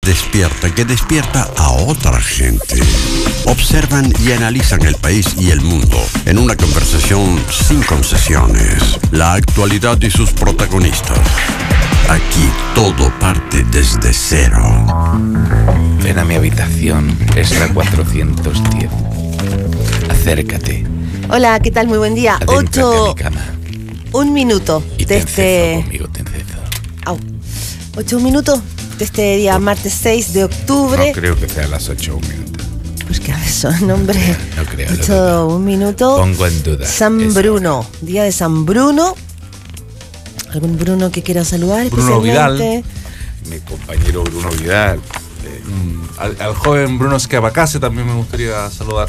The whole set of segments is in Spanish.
despierta que despierta a otra gente. Observan y analizan el país y el mundo en una conversación sin concesiones. La actualidad y sus protagonistas. Aquí todo parte desde cero. Ven a mi habitación, es la 410. Acércate. Hola, ¿qué tal? Muy buen día. Adéntrate a mi cama. Un minuto Y de te conmigo, te encezo. 8 minutos de este día, martes 6 de octubre. No creo que sea a las 8 un minuto. Pues que a ver, son nombre. No creo. 8 un minuto. Pongo en duda. San Bruno, día de San Bruno. ¿Algún Bruno que quiera saludar? Bruno Vidal. Mi compañero Bruno Vidal. Al joven Bruno Scapacase también me gustaría saludar.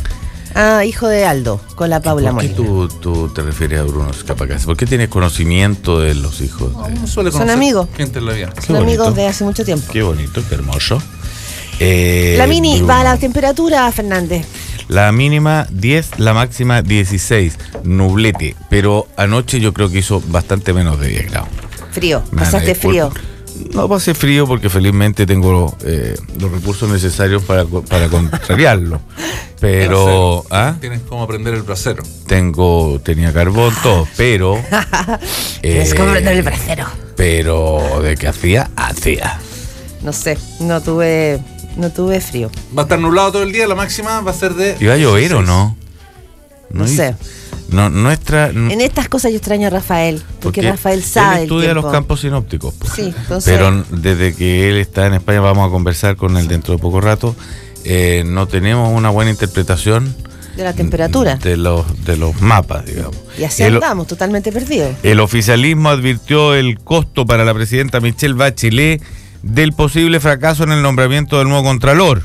Ah, hijo de Aldo, con la Paula ¿Por qué Molina. tú te refieres a Bruno Scapacase? ¿Por qué tienes conocimiento de los hijos? No suele Son conocer amigos. gente en la vida. Son amigos de hace mucho tiempo. Qué bonito, qué hermoso. La mini Bruno. va a la temperatura, Fernández. La mínima 10, la máxima 16, nublete, pero anoche yo creo que hizo bastante menos de 10 grados. Frío, Me van a pasaste disculpar. frío. No pasé frío porque felizmente tengo los recursos necesarios para contrariarlo. Pero Tienes como prender el brasero. tenía carbón, todo, pero Es como prender el brasero. pero de que hacía. No sé, no tuve frío. Va a estar nublado todo el día, la máxima va a ser de... ¿Iba a llover o no? No sé. No, nuestra. En estas cosas yo extraño a Rafael, porque Rafael él sabe el estudia tiempo. los campos sinópticos. Pues. Sí, entonces... Pero desde que él está en España, vamos a conversar con él dentro de poco rato, no tenemos una buena interpretación de la temperatura. de los mapas, digamos. Y así andamos, totalmente perdidos. El oficialismo advirtió el costo para la presidenta Michelle Bachelet del posible fracaso en el nombramiento del nuevo Contralor.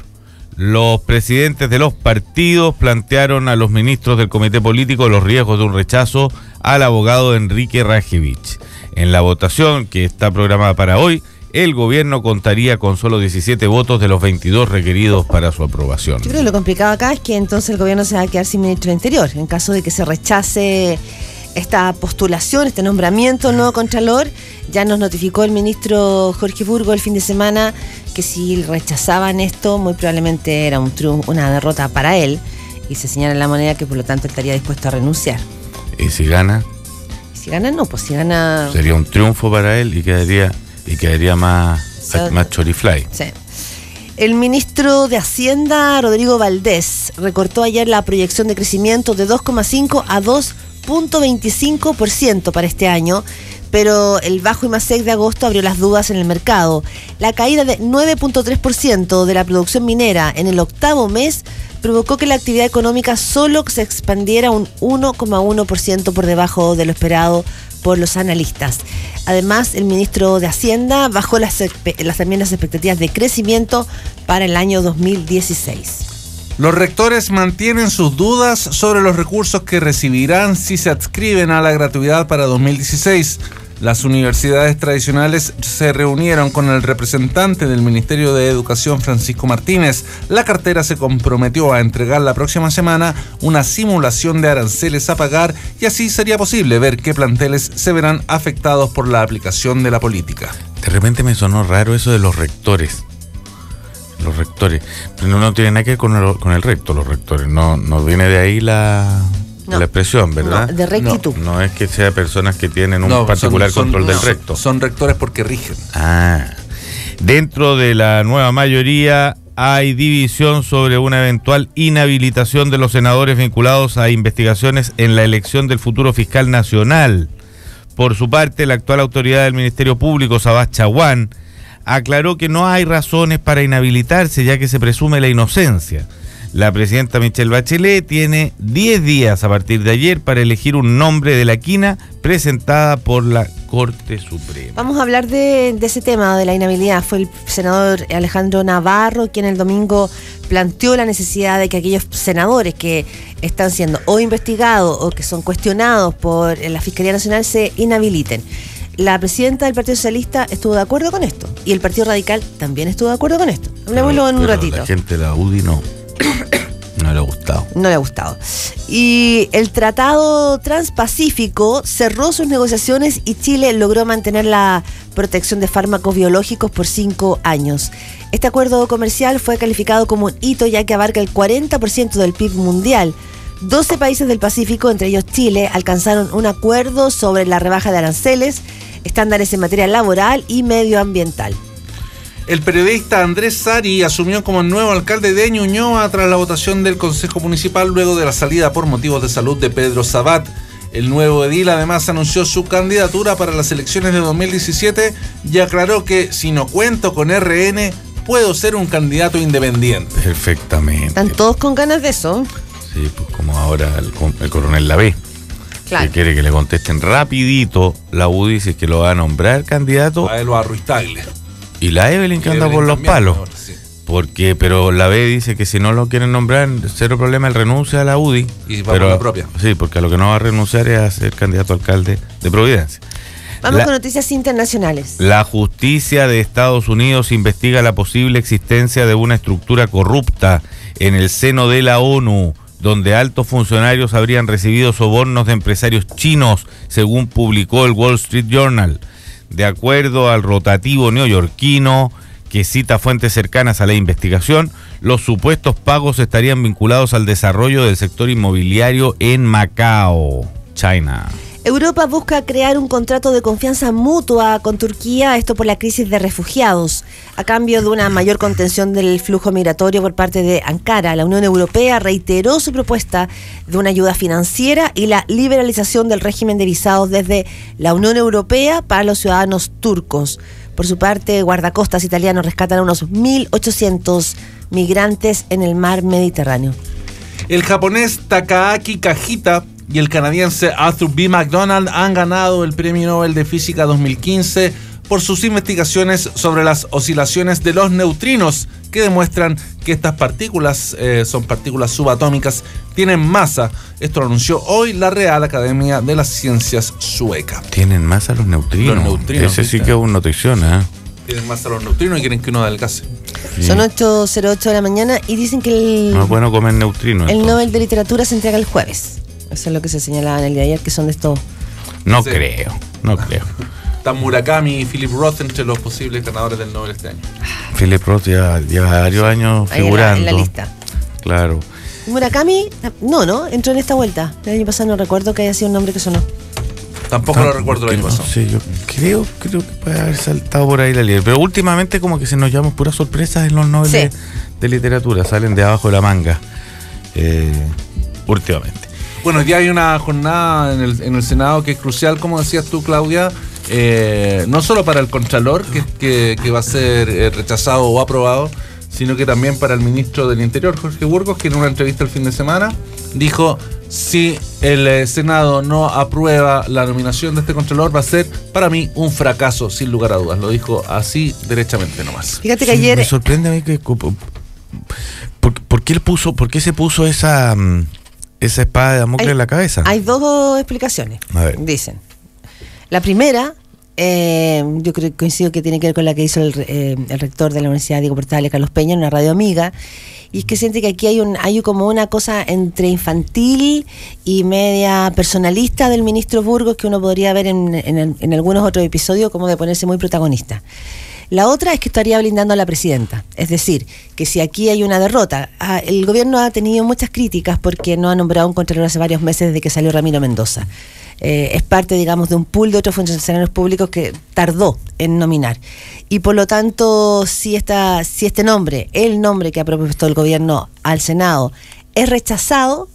Los presidentes de los partidos plantearon a los ministros del comité político los riesgos de un rechazo al abogado Enrique Rajevich. En la votación que está programada para hoy, el gobierno contaría con solo 17 votos de los 22 requeridos para su aprobación. Yo creo que lo complicado acá es que entonces el gobierno se va a quedar sin ministro de Interior. En caso de que se rechace esta postulación, este nombramiento nuevo Contralor, ya nos notificó el ministro Jorge Burgo el fin de semana que si rechazaban esto, muy probablemente era un triunfo, una derrota para él, y se señala en la moneda que por lo tanto estaría dispuesto a renunciar. ¿Y si gana? Y si gana, no, pues si gana... Sería un triunfo para él y quedaría más chorifly. Sí. El ministro de Hacienda, Rodrigo Valdés, recortó ayer la proyección de crecimiento de 2,5 a 2,25% para este año, pero el bajo IMASEC de agosto abrió las dudas en el mercado. La caída de 9,3% de la producción minera en el octavo mes provocó que la actividad económica solo se expandiera un 1,1% por debajo de lo esperado por los analistas. Además, el ministro de Hacienda bajó también las expectativas de crecimiento para el año 2016. Los rectores mantienen sus dudas sobre los recursos que recibirán si se adscriben a la gratuidad para 2016. Las universidades tradicionales se reunieron con el representante del Ministerio de Educación, Francisco Martínez. La cartera se comprometió a entregar la próxima semana una simulación de aranceles a pagar y así sería posible ver qué planteles se verán afectados por la aplicación de la política. De repente me sonó raro eso de los rectores. Los rectores. Pero no tiene nada que ver con el recto, los rectores. No viene de ahí la expresión, ¿verdad? No, de rectitud. No es que sea personas que tienen un particular control del recto. Son rectores porque rigen. Dentro de la nueva mayoría hay división sobre una eventual inhabilitación de los senadores vinculados a investigaciones en la elección del futuro fiscal nacional. Por su parte, la actual autoridad del Ministerio Público, Sabás Chaguán, aclaró que no hay razones para inhabilitarse, ya que se presume la inocencia. La presidenta Michelle Bachelet tiene 10 días a partir de ayer para elegir un nombre de la quina presentada por la Corte Suprema. Vamos a hablar de ese tema, de la inhabilidad. Fue el senador Alejandro Navarro quien el domingo planteó la necesidad de que aquellos senadores que están siendo o investigados o que son cuestionados por la Fiscalía Nacional se inhabiliten. La presidenta del Partido Socialista estuvo de acuerdo con esto y el Partido Radical también estuvo de acuerdo con esto. Hablemoslo en un ratito. La gente de la UDI no le ha gustado. No le ha gustado. Y el Tratado Transpacífico cerró sus negociaciones y Chile logró mantener la protección de fármacos biológicos por 5 años. Este acuerdo comercial fue calificado como un hito ya que abarca el 40% del PIB mundial. 12 países del Pacífico, entre ellos Chile, alcanzaron un acuerdo sobre la rebaja de aranceles, estándares en materia laboral y medioambiental. El periodista Andrés Sari asumió como nuevo alcalde de Ñuñoa tras la votación del Consejo Municipal luego de la salida por motivos de salud de Pedro Sabat. El nuevo edil además anunció su candidatura para las elecciones de 2017 y aclaró que si no cuento con RN, puedo ser un candidato independiente. Perfectamente. Están todos con ganas de eso. Sí, pues como ahora el coronel Lavé, Claro. que quiere que le contesten rapidito. La UDI dice que lo va a nombrar candidato. A él o a Ruiz Tagle. Y la Evelyn que anda por los palos. Pero la B dice que si no lo quieren nombrar, cero problema, él renuncia a la UDI. Y va por la propia. Sí, porque a lo que no va a renunciar es a ser candidato a alcalde de Providencia. Vamos con noticias internacionales. La justicia de Estados Unidos investiga la posible existencia de una estructura corrupta en el seno de la ONU, donde altos funcionarios habrían recibido sobornos de empresarios chinos, según publicó el Wall Street Journal. De acuerdo al rotativo neoyorquino, que cita fuentes cercanas a la investigación, los supuestos pagos estarían vinculados al desarrollo del sector inmobiliario en Macao, China. Europa busca crear un contrato de confianza mutua con Turquía, esto por la crisis de refugiados. A cambio de una mayor contención del flujo migratorio por parte de Ankara, la Unión Europea reiteró su propuesta de una ayuda financiera y la liberalización del régimen de visados desde la Unión Europea para los ciudadanos turcos. Por su parte, guardacostas italianos rescatan a unos 1.800 migrantes en el mar Mediterráneo. El japonés Takaaki Kajita y el canadiense Arthur B. MacDonald han ganado el Premio Nobel de Física 2015 por sus investigaciones sobre las oscilaciones de los neutrinos, que demuestran que estas partículas son partículas subatómicas, tienen masa. Esto lo anunció hoy la Real Academia de las Ciencias sueca. ¿Tienen masa los neutrinos? Los neutrinos, ese sí que es una notición, ¿eh? Tienen masa los neutrinos y quieren que uno adelgace. Sí. Son 8:08 de la mañana y dicen que No es bueno comer neutrinos. el entonces. Nobel de Literatura se entrega el jueves. Eso es lo que se señalaba en el día de ayer, que son de estos. No Sí. creo. Están Murakami y Philip Roth entre los posibles ganadores del Nobel este año. Philip Roth lleva varios años Ahí figurando. en la lista. Claro. Murakami, no, entró en esta vuelta. El año pasado no recuerdo que haya sido un nombre que sonó. Tampoco lo recuerdo el año pasado. Sí, yo creo que puede haber saltado por ahí la liebre. Pero últimamente como que se nos llaman puras sorpresas en los Nobel Sí. de literatura. Salen de abajo de la manga. Últimamente. Bueno, hoy día hay una jornada en el Senado que es crucial, como decías tú, Claudia, no solo para el Contralor, que va a ser rechazado o aprobado, sino que también para el ministro del Interior, Jorge Burgos, que en una entrevista el fin de semana dijo: si el Senado no aprueba la nominación de este Contralor, va a ser para mí un fracaso, sin lugar a dudas. Lo dijo así derechamente nomás. Fíjate que Sí, ayer. me sorprende a mí que ¿por qué se puso esa espada de Damocles en la cabeza? Hay dos explicaciones, A ver. dicen. La primera, yo creo que coincido que tiene que ver con la que hizo el rector de la Universidad Diego Portales, Carlos Peña, en una radio amiga, y es que siente que aquí hay como una cosa entre infantil y media personalista del ministro Burgos que uno podría ver en algunos otros episodios, como de ponerse muy protagonista. La otra es que estaría blindando a la presidenta. Es decir, que si aquí hay una derrota, el gobierno ha tenido muchas críticas porque no ha nombrado un contralor hace varios meses desde que salió Ramiro Mendoza. Es parte, digamos, de un pool de otros funcionarios públicos que tardó en nominar. Y por lo tanto, si este nombre, el nombre que ha propuesto el gobierno al Senado, es rechazado,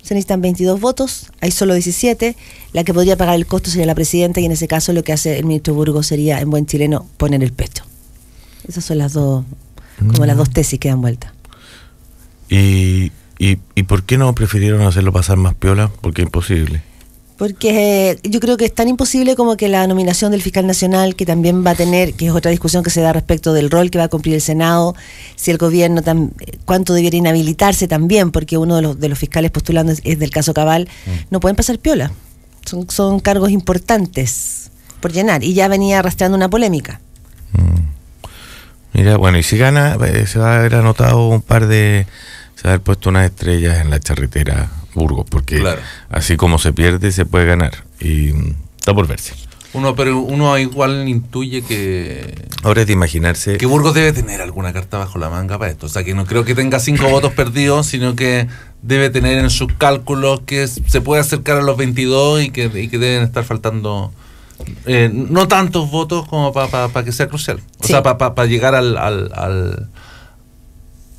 se necesitan 22 votos, hay solo 17, la que podría pagar el costo sería la presidenta, y en ese caso lo que hace el ministro Burgos sería, en buen chileno, poner el pecho. Esas son las dos, como las dos tesis que dan vuelta. ¿Y por qué no prefirieron hacerlo pasar más piola? Porque es imposible. Porque yo creo que es tan imposible como que la nominación del fiscal nacional, que también va a tener, que es otra discusión que se da respecto del rol que va a cumplir el Senado, si el gobierno, cuánto debiera inhabilitarse también, porque uno de los fiscales postulando es del caso Cabal, no pueden pasar piola. Son cargos importantes por llenar, y ya venía arrastrando una polémica. Mira, bueno, y si gana, se va a haber anotado un par de se ha puesto unas estrellas en la charretera Burgos, porque Claro. así como se pierde, se puede ganar. Y está por verse. Pero uno igual intuye que Ahora es de imaginarse. Burgos debe tener alguna carta bajo la manga para esto. O sea, que no creo que tenga 5 votos perdidos, sino que debe tener en sus cálculos que se puede acercar a los 22 y que deben estar faltando no tantos votos como para que sea crucial. O Sí. sea, para llegar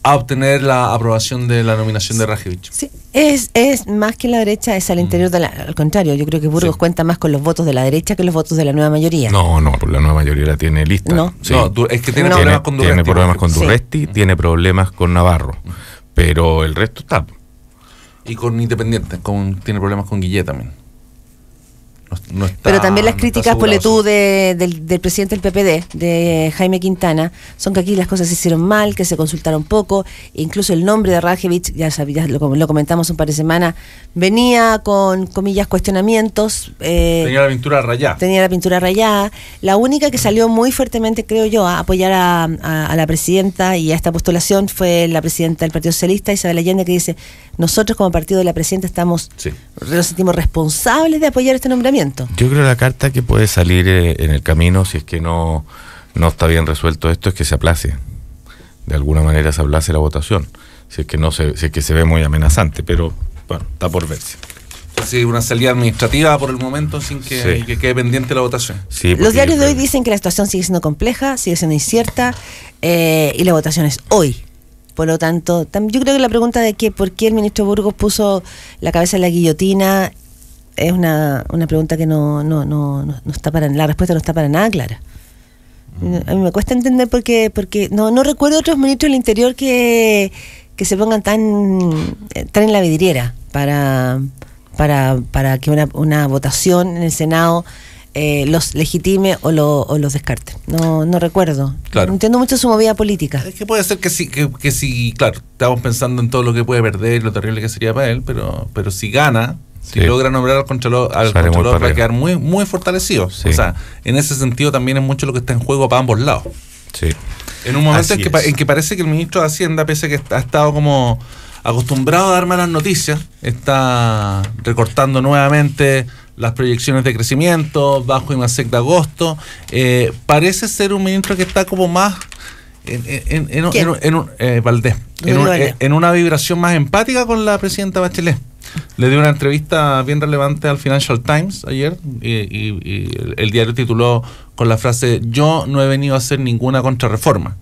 a obtener la aprobación de la nominación de Rajevich. Sí, es más que la derecha, es al interior de al contrario, yo creo que Burgos Sí. cuenta más con los votos de la derecha que los votos de la nueva mayoría. No, por la nueva mayoría la tiene lista. No. Sí. No, es que tiene No. problemas con Durresti. Tiene problemas con Sí. Durresti, tiene problemas con Navarro. Pero el resto está. Y con Independiente, tiene problemas con Guillet también. No está- Pero también las no está críticas, asegurado ponle tú, su- del presidente del PPD, de Jaime Quintana, son que aquí las cosas se hicieron mal, que se consultaron poco, e incluso el nombre de Rajevich, ya lo comentamos un par de semanas, venía con, comillas, cuestionamientos. Tenía la pintura rayada. Tenía la pintura rayada. La única que salió muy fuertemente, creo yo, a apoyar a la presidenta y a esta postulación fue la presidenta del Partido Socialista, Isabel Allende, que dice: nosotros como partido de la presidenta Sí. nos sentimos responsables de apoyar este nombramiento. Yo creo que la carta que puede salir en el camino, si es que no está bien resuelto esto, es que se aplace. De alguna manera se aplace la votación. Si es que se ve muy amenazante, pero bueno, está por verse. Sí, una salida administrativa por el momento sin que, Sí. que quede pendiente la votación. Sí, Los porque diarios yo de hoy creo- dicen que la situación sigue siendo compleja, sigue siendo incierta, y la votación es hoy. Por lo tanto, yo creo que la pregunta de por qué el ministro Burgos puso la cabeza en la guillotina es una pregunta que no está la respuesta no está para nada clara. A mí me cuesta entender porque no recuerdo otros ministros del Interior que se pongan tan en la vidriera para que una votación en el Senado los legitime o los descarte. No recuerdo. Claro. No entiendo mucho su movida política. Es que puede ser que sí, claro, estamos pensando en todo lo que puede perder, lo terrible que sería para él, pero si gana, si Sí. logra nombrar al Contralor, Sale muy va para a quedar muy, muy fortalecido. Sí. O sea, en ese sentido también es mucho lo que está en juego para ambos lados. Sí. En un momento Así en que, es. en que parece que el ministro de Hacienda, pese a que ha estado como acostumbrado a dar malas noticias, está recortando nuevamente las proyecciones de crecimiento, bajo IMASEC de agosto, parece ser un ministro que está como más Valdés, Valdés. en una vibración más empática con la presidenta Bachelet. Le dio una entrevista bien relevante al Financial Times ayer y el diario tituló con la frase: yo no he venido a hacer ninguna contrarreforma.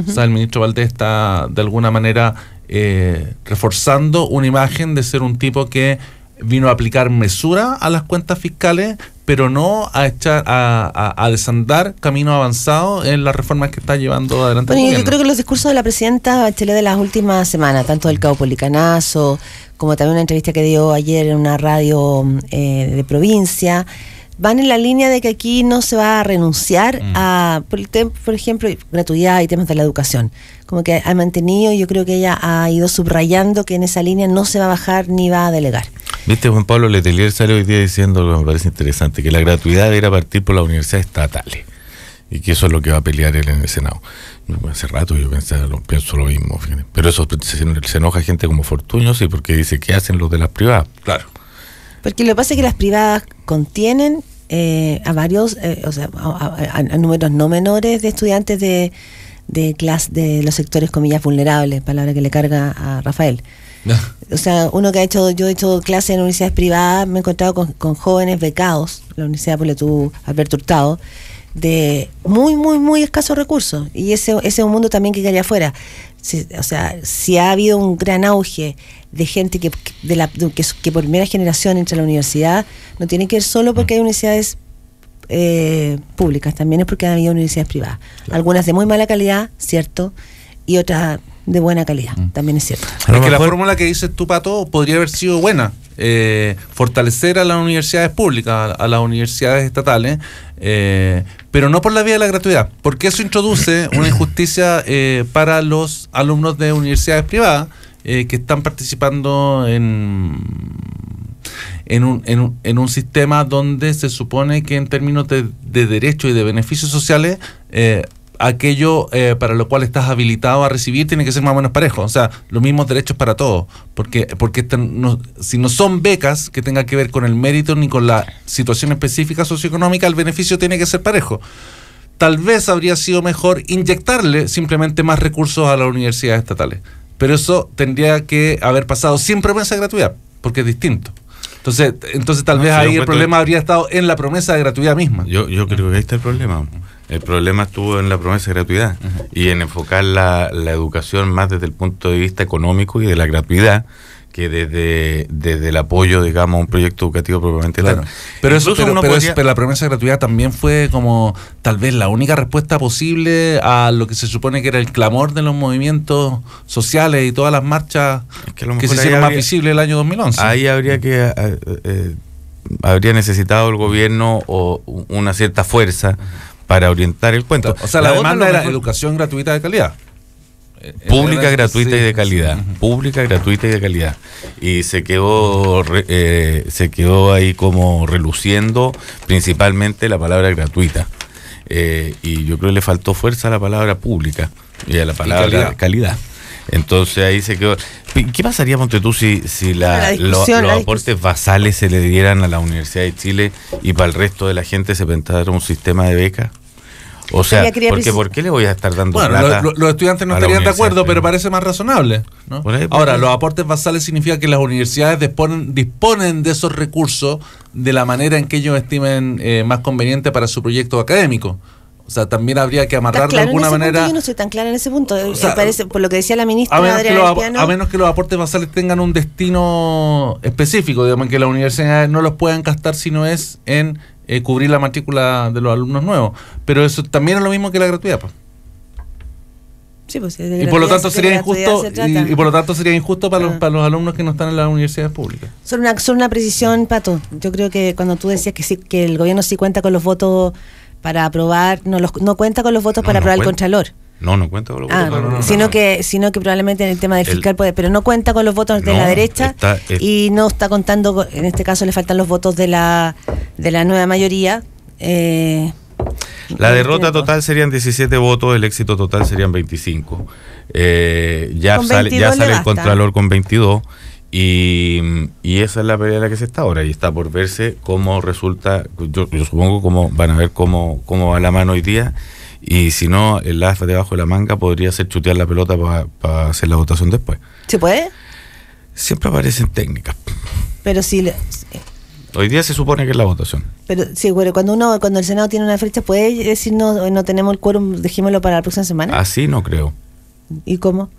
O sea, el ministro Valdés está de alguna manera reforzando una imagen de ser un tipo que vino a aplicar mesura a las cuentas fiscales, pero no a echar a desandar camino avanzado en las reformas que está llevando adelante el Bueno, yo gobierno. creo que los discursos de la presidenta Bachelet de las últimas semanas, tanto del Caupolicanazo como también una entrevista que dio ayer en una radio de provincia, van en la línea de que aquí no se va a renunciar a, por ejemplo, gratuidad y temas de la educación. Como que ha mantenido, yo creo que ella ha ido subrayando que en esa línea no se va a bajar ni va a delegar. Viste, Juan Pablo Letelier sale hoy día diciendo algo que me parece interesante, que la gratuidad debería partir por las universidades estatales y que eso es lo que va a pelear él en el Senado. Hace rato yo pienso lo mismo, fíjate. Pero eso se enoja gente como Fortuño, sí, porque dice que hacen los de las privadas. Claro. Porque lo que pasa es que las privadas contienen a varios, o sea, a números no menores de estudiantes de los sectores, comillas, vulnerables, palabra que le carga a Rafael. O sea, yo he hecho clases en universidades privadas, me he encontrado con jóvenes becados, la Universidad Poletú Alberto Hurtado, de muy, muy, muy escasos recursos. Y ese es un mundo también que quedaría afuera. O sea, si ha habido un gran auge de gente que por primera generación entra a la universidad, no tiene que ver solo porque hay universidades públicas, también es porque ha habido universidades privadas. Claro. Algunas de muy mala calidad, cierto, y otras de buena calidad, también es cierto. Es que la fórmula que dices tú, Pato, podría haber sido buena. Fortalecer a las universidades públicas, a las universidades estatales, pero no por la vía de la gratuidad, porque eso introduce una injusticia para los alumnos de universidades privadas que están participando en un sistema donde se supone que en términos de derechos y de beneficios sociales aquello para lo cual estás habilitado a recibir tiene que ser más o menos parejo. O sea, los mismos derechos para todos. Porque si no son becas que tengan que ver con el mérito ni con la situación específica socioeconómica, el beneficio tiene que ser parejo. Tal vez habría sido mejor inyectarle simplemente más recursos a las universidades estatales. Pero eso tendría que haber pasado sin promesa de gratuidad, porque es distinto. Entonces tal vez ahí el problema habría estado en la promesa de gratuidad misma. Yo creo que ahí está el problema. El problema estuvo en la promesa de gratuidad y en enfocar la educación más desde el punto de vista económico y de la gratuidad que desde el apoyo, digamos, a un proyecto educativo propiamente tal. Claro. Pero la promesa de gratuidad también fue como tal vez la única respuesta posible a lo que se supone que era el clamor de los movimientos sociales y todas las marchas que se hicieron más visibles el año 2011. Ahí habría necesitado el gobierno o una cierta fuerza para orientar el cuento. O sea, la demanda era educación gratuita de calidad. Pública, gratuita y de calidad. Pública, gratuita y de calidad. Y se quedó ahí como reluciendo principalmente la palabra gratuita. Y yo creo que le faltó fuerza a la palabra pública y a la palabra calidad. Entonces ahí se quedó. ¿Qué pasaría, ponte tú, si los aportes basales se le dieran a la Universidad de Chile y para el resto de la gente se pensara un sistema de becas? O sea, ¿por qué le voy a estar dando plata? Los estudiantes no estarían de acuerdo, pero parece más razonable, ¿no? Ahora, los aportes basales significa que las universidades disponen de esos recursos de la manera en que ellos estimen más conveniente para su proyecto académico. O sea, también habría que amarrar de alguna manera. Yo no estoy tan clara en ese punto. O sea, parece, por lo que decía la ministra a menos que los aportes basales tengan un destino específico, digamos, que las universidades no los puedan gastar si no es en cubrir la matrícula de los alumnos nuevos. Pero eso también es lo mismo que la gratuidad, pues. Sí, pues, y por lo tanto sería injusto y por lo tanto sería injusto para los alumnos que no están en las universidades públicas. Solo una precisión, Pato. Yo creo que cuando tú decías que sí, que el gobierno sí cuenta con los votos para aprobar, no cuenta con los votos para aprobar el Contralor. No cuenta con los votos. Sino que probablemente en el tema del fiscal puede, pero no cuenta con los votos de la derecha y no está contando, en este caso le faltan los votos de la nueva mayoría. La derrota total serían 17 votos, el éxito total serían 25. Ya sale el Contralor con 22 y esa es la pelea en la que se está ahora y está por verse cómo resulta. Yo supongo van a ver cómo va la mano hoy día. Y si no, el as debajo de la manga podría ser chutear la pelota para hacer la votación después. ¿Se puede? Siempre aparecen técnicas. Pero si... Hoy día se supone que es la votación. Pero sí, bueno, cuando el Senado tiene una fecha, ¿puede decir no tenemos el quórum, dejémoslo para la próxima semana? Así no creo. ¿Y cómo?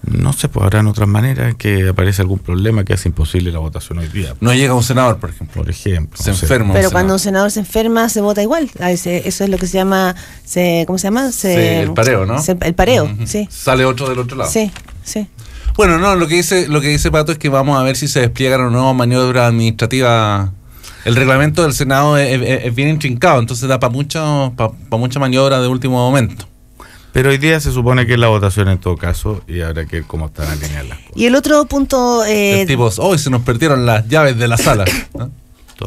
No sé, pues habrán otras maneras que aparece algún problema que hace imposible la votación hoy día. No llega un senador, por ejemplo. Se enferma. Pero cuando un senador se enferma, se vota igual. Eso es lo que se llama, ¿cómo se llama? El pareo, ¿no? El pareo, sí. Sale otro del otro lado. Sí. Bueno, no, lo que dice Pato es que vamos a ver si se despliegan o no maniobras administrativas. El reglamento del Senado es bien intrincado, entonces da para mucha maniobra de último momento. Pero hoy día se supone que es la votación en todo caso y habrá que ver cómo están alineadas las cosas. Y el otro punto... hoy se nos perdieron las llaves de la sala. ¿No?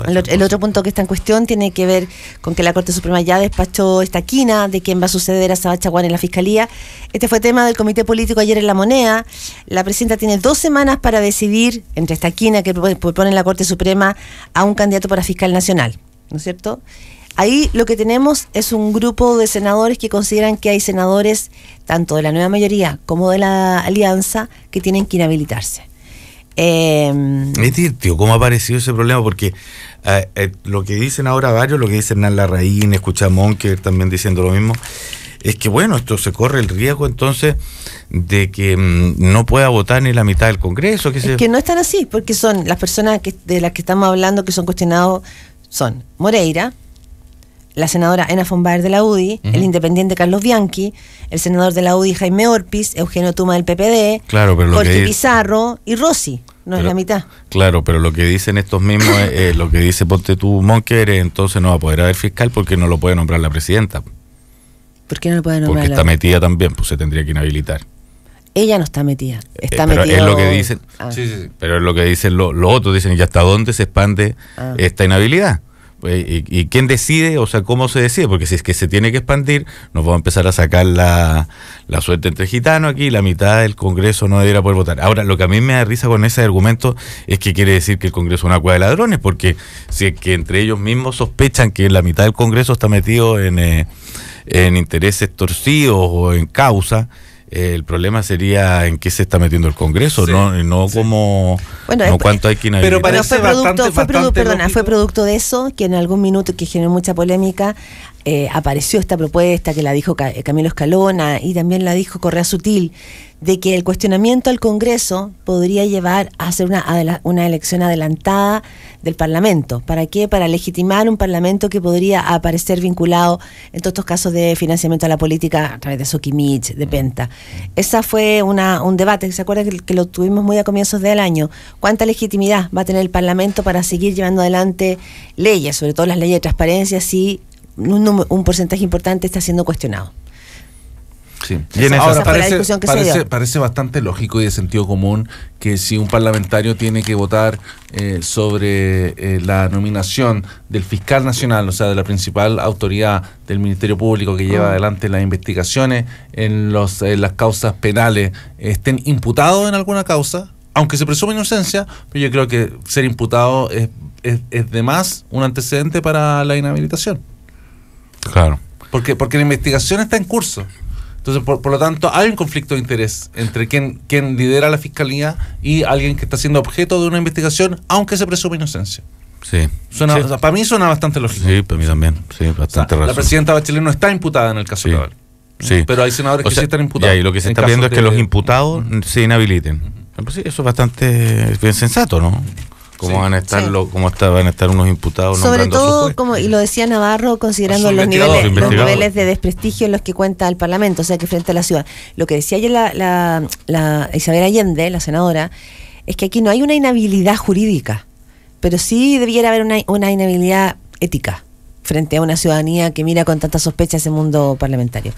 El otro punto que está en cuestión tiene que ver con que la Corte Suprema ya despachó esta quina de quién va a suceder a Saba Chaguán en la Fiscalía. Este fue tema del Comité Político ayer en La Moneda. La presidenta tiene 2 semanas para decidir entre esta quina que propone la Corte Suprema a un candidato para fiscal nacional, ¿no es cierto? Ahí lo que tenemos es un grupo de senadores que consideran que hay senadores, tanto de la nueva mayoría como de la alianza, que tienen que inhabilitarse. Tío, ¿cómo ha aparecido ese problema? Porque lo que dicen ahora varios, lo que dicen Hernán Larraín, escucha a Monker también diciendo lo mismo, es que bueno, esto se corre el riesgo entonces de que no pueda votar ni la mitad del Congreso. Que no están así, porque son las personas de las que estamos hablando que son cuestionados, son Moreira, la senadora Ena von Baer de la UDI, el independiente Carlos Bianchi, el senador de la UDI Jaime Orpiz, Eugenio Tuma del PPD, Jorge Pizarro y Rossi, es la mitad. Claro, pero lo que dicen estos mismos, lo que dice ponte tú Monker, entonces no va a poder haber fiscal porque no lo puede nombrar la presidenta. ¿Por qué no lo puede nombrar? Porque está metida también, pues se tendría que inhabilitar. Ella no está metida, está pero metida. Es lo que dicen, sí. Pero es lo que dicen los otros, dicen, ¿y hasta dónde se expande esta inhabilidad? ¿Y quién decide? O sea, ¿cómo se decide? Porque si es que se tiene que expandir, nos vamos a empezar a sacar la suerte entre gitanos aquí, la mitad del Congreso no debiera poder votar. Ahora, lo que a mí me da risa con ese argumento es que quiere decir que el Congreso es una cueva de ladrones, porque si es que entre ellos mismos sospechan que la mitad del Congreso está metido en intereses torcidos o en causa, el problema sería en qué se está metiendo el Congreso, sí, no sí. Como bueno, no cuánto hay que inhabilitar. Pero fue producto de eso que en algún minuto, que generó mucha polémica, apareció esta propuesta que la dijo Camilo Escalona y también la dijo Correa Sutil, de que el cuestionamiento al Congreso podría llevar a hacer una elección adelantada del Parlamento. ¿Para qué? Para legitimar un Parlamento que podría aparecer vinculado en todos estos casos de financiamiento a la política a través de Soquimich, de Penta. Esa fue un debate, ¿se acuerdan que lo tuvimos muy a comienzos del año? ¿Cuánta legitimidad va a tener el Parlamento para seguir llevando adelante leyes, sobre todo las leyes de transparencia, si un porcentaje importante está siendo cuestionado? Sí. Ahora parece bastante lógico y de sentido común que si un parlamentario tiene que votar sobre la nominación del fiscal nacional, o sea, de la principal autoridad del Ministerio Público que lleva adelante las investigaciones en las causas penales, estén imputados en alguna causa, aunque se presume inocencia, pero yo creo que ser imputado es de más un antecedente para la inhabilitación. Claro. Porque la investigación está en curso. Entonces, por lo tanto, hay un conflicto de interés entre quien lidera la fiscalía y alguien que está siendo objeto de una investigación, aunque se presume inocencia. Sí. O sea, para mí suena bastante lógico. Sí, para mí también. Sí, bastante razón. La presidenta Bachelet no está imputada en el caso Cabal. Sí. Pero hay senadores que sí están imputados. Y lo que se está viendo es que los imputados se inhabiliten. Pues sí, eso es bastante bien sensato, ¿no? ¿Cómo van a estar van a estar unos imputados? Sobre todo, y lo decía Navarro, considerando los niveles de desprestigio en los que cuenta el Parlamento, o sea, que frente a la ciudad. Lo que decía ayer la Isabel Allende, la senadora, es que aquí no hay una inhabilidad jurídica, pero sí debiera haber una inhabilidad ética frente a una ciudadanía que mira con tanta sospecha ese mundo parlamentario.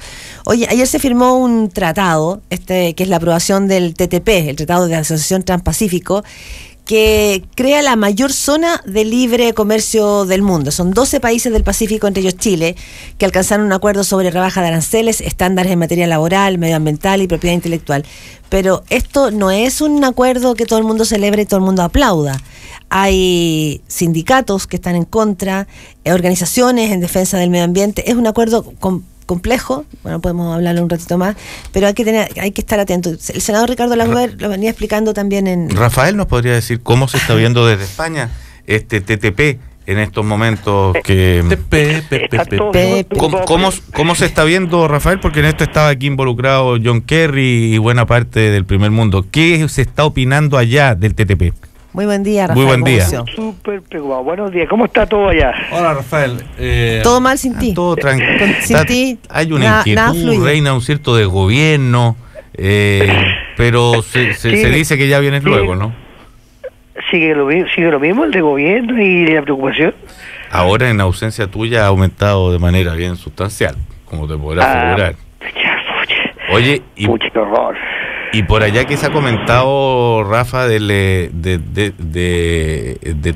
Oye, ayer se firmó un tratado, que es la aprobación del TTP, el Tratado de Asociación Transpacífico, que crea la mayor zona de libre comercio del mundo. Son 12 países del Pacífico, entre ellos Chile, que alcanzaron un acuerdo sobre rebaja de aranceles, estándares en materia laboral, medioambiental y propiedad intelectual. Pero esto no es un acuerdo que todo el mundo celebre y todo el mundo aplauda. Hay sindicatos que están en contra, organizaciones en defensa del medio ambiente. Es un acuerdo complejo, bueno, podemos hablarlo un ratito más, pero hay que estar atentos. El senador Ricardo Lagüer lo venía explicando también en... Rafael, ¿nos podría decir cómo se está viendo desde España este TTP en estos momentos? ¿Cómo se está viendo, Rafael? Porque en esto estaba aquí involucrado John Kerry y buena parte del primer mundo. ¿Qué se está opinando allá del TTP? Muy buen día, Rafael. Muy buen día. Súper preocupado. Buenos días. ¿Cómo está todo allá? Hola, Rafael. Todo mal sin ti. Todo tranquilo. Sin ti. Hay una inquietud, reina un cierto desgobierno, pero se dice que ya vienes luego, ¿no? ¿Sigue lo mismo el desgobierno y la preocupación? Ahora, en ausencia tuya, ha aumentado de manera bien sustancial, como te podrás asegurar. Oye, qué horror. Y por allá, que se ha comentado, Rafa, de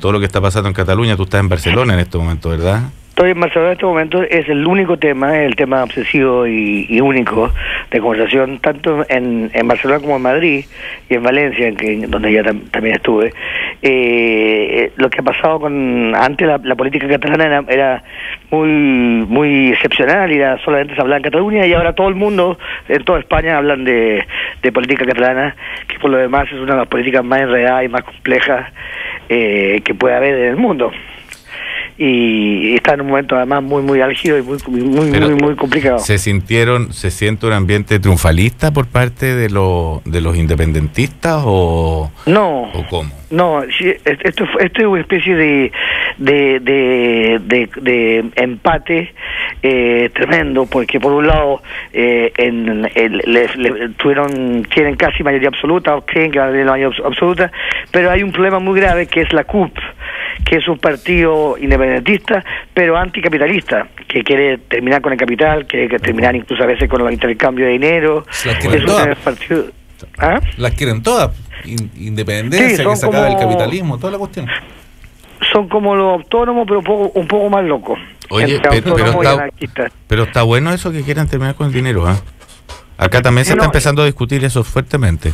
todo lo que está pasando en Cataluña? Tú estás en Barcelona en este momento, ¿verdad? Estoy en Barcelona en este momento. Es el único tema, el tema obsesivo y único de conversación, tanto en Barcelona como en Madrid y en Valencia, donde ya también estuve. Lo que ha pasado antes la política catalana era muy excepcional, y solamente se hablaba en Cataluña, y ahora todo el mundo, en toda España, hablan de política catalana, que por lo demás es una de las políticas más enredadas y más complejas que puede haber en el mundo. Y está en un momento además muy álgido y muy complicado. ¿Se siente un ambiente triunfalista por parte de los independentistas o no? ¿O cómo? No, esto es una especie de empate tremendo, porque por un lado tienen casi mayoría absoluta, o creen que van a tener la mayoría absoluta, pero hay un problema muy grave, que es la CUP, que es un partido independentista pero anticapitalista, que quiere terminar con el capital, quiere terminar incluso a veces con los intercambios de dinero. Las quieren todas. Las quieren todas. Independencia, sí, que se acabe el capitalismo, toda la cuestión. son como los autónomos, pero un poco más locos. Oye, pero está bueno eso que quieran terminar con el dinero, ¿ah? Acá también se está empezando a discutir eso fuertemente.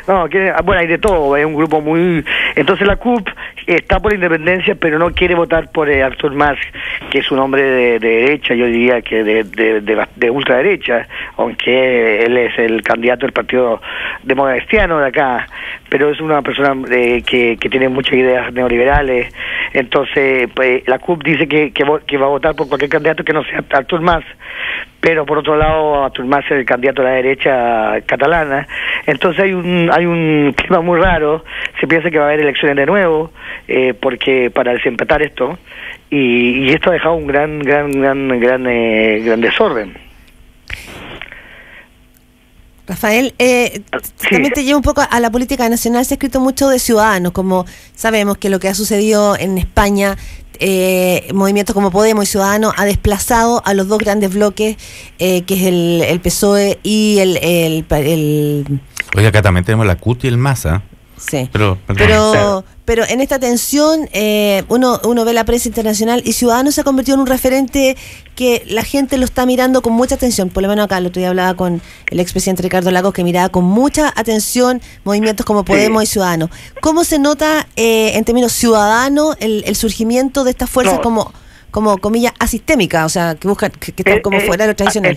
No, bueno, hay de todo, es un grupo muy... Entonces la CUP está por la independencia, pero no quiere votar por Artur Mas, que es un hombre de derecha, yo diría que de ultraderecha, aunque él es el candidato del Partido Demócrata Cristiano de acá, pero es una persona que tiene muchas ideas neoliberales. Entonces pues, la CUP dice que va a votar por cualquier candidato que no sea Artur Mas, pero por otro lado Artur Mas es el candidato de la derecha catalana. Entonces hay un clima muy raro. Se piensa que va a haber elecciones de nuevo, porque para desempatar esto, y esto ha dejado un gran desorden. Rafael, también te lleva un poco a la política nacional. Se ha escrito mucho de Ciudadanos, como sabemos que lo que ha sucedido en España, movimientos como Podemos y Ciudadanos ha desplazado a los dos grandes bloques, que es el PSOE y el Oye, acá también tenemos la CUT y el MAS, ¿eh? Sí, pero en esta tensión uno ve la prensa internacional y Ciudadanos se ha convertido en un referente que la gente lo está mirando con mucha atención. Por lo menos acá el otro día hablaba con el expresidente Ricardo Lagos, que miraba con mucha atención movimientos como Podemos y Ciudadanos. ¿Cómo se nota en términos ciudadanos el surgimiento de estas fuerzas como comillas asistémicas, o sea, que buscan que están como fuera de lo tradicional?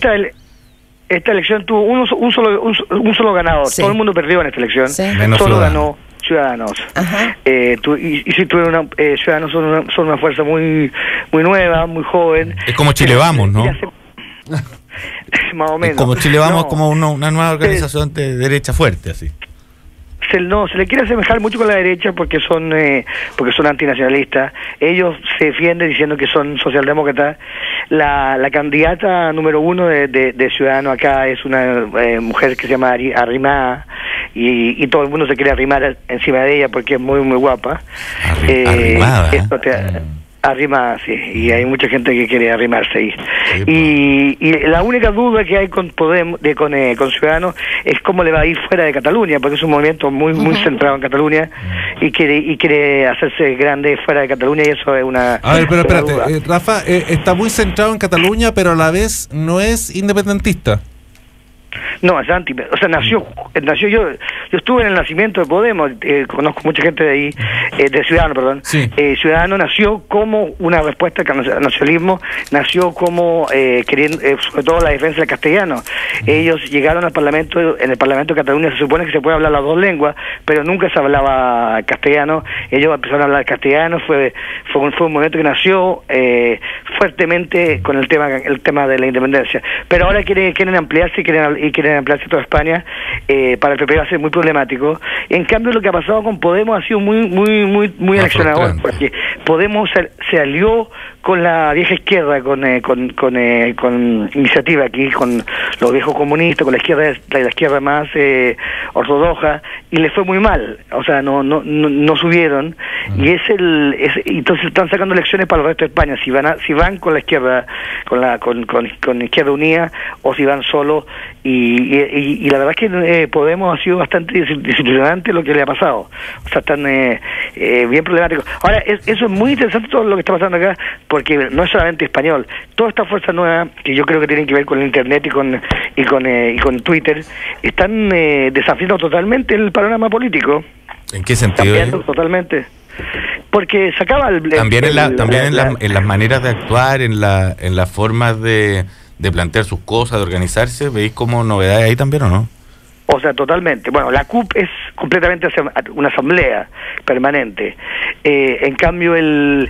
Esta elección tuvo un solo ganador. Sí. Todo el mundo perdió en esta elección. Sí. Solo ganó Ciudadanos. Ciudadanos son una fuerza muy nueva, muy joven. Es como Chile Vamos, ¿no? Más o menos. Es como Chile Vamos, como una nueva organización de derecha fuerte, así. Se le quiere asemejar mucho con la derecha porque son antinacionalistas. Ellos se defienden diciendo que son socialdemócratas. La candidata número 1 de Ciudadanos acá es una mujer que se llama Arrimada, y todo el mundo se quiere arrimar encima de ella porque es muy guapa. Arrimada. Arrimada, sí, y hay mucha gente que quiere arrimarse ahí. Y la única duda que hay con Podemos, con Ciudadanos, es cómo le va a ir fuera de Cataluña, porque es un movimiento muy centrado en Cataluña y quiere hacerse grande fuera de Cataluña, y eso es una... A ver, pero espérate, Rafa, está muy centrado en Cataluña, pero a la vez no es independentista. No, es anti, o sea, nació yo estuve en el nacimiento de Podemos, conozco mucha gente de ahí, de Ciudadanos, perdón. Sí. Ciudadanos nació como una respuesta al nacionalismo, nació como queriendo, sobre todo la defensa del castellano. Ellos llegaron al Parlamento, en el Parlamento de Cataluña se supone que se puede hablar las dos lenguas, pero nunca se hablaba castellano. Ellos empezaron a hablar castellano, fue un momento que nació fuertemente con el tema de la independencia. Pero ahora quieren ampliarse y quieren ampliarse toda España. Para el PP va a ser muy problemático. En cambio, lo que ha pasado con Podemos ha sido muy eleccionador, porque Podemos se alió con la vieja izquierda, con Iniciativa aquí, con los viejos comunistas, con la izquierda más ortodoxa, y le fue muy mal. O sea, no subieron, y entonces están sacando elecciones para el resto de España, si van con la izquierda, con Izquierda Unida, o si van solo. Y la verdad es que Podemos ha sido bastante desilusionante lo que le ha pasado. O sea, están bien problemáticos. Ahora, eso es muy interesante todo lo que está pasando acá, porque no es solamente español. Toda esta fuerza nueva, que yo creo que tienen que ver con el internet y con Twitter, están desafiando totalmente el panorama político. ¿En qué sentido? Cambiando totalmente. Porque se acaba también en las maneras de actuar, en las formas de plantear sus cosas, de organizarse. ¿Veis como novedades ahí también o no? O sea, totalmente. Bueno, la CUP es completamente una asamblea permanente. En cambio, el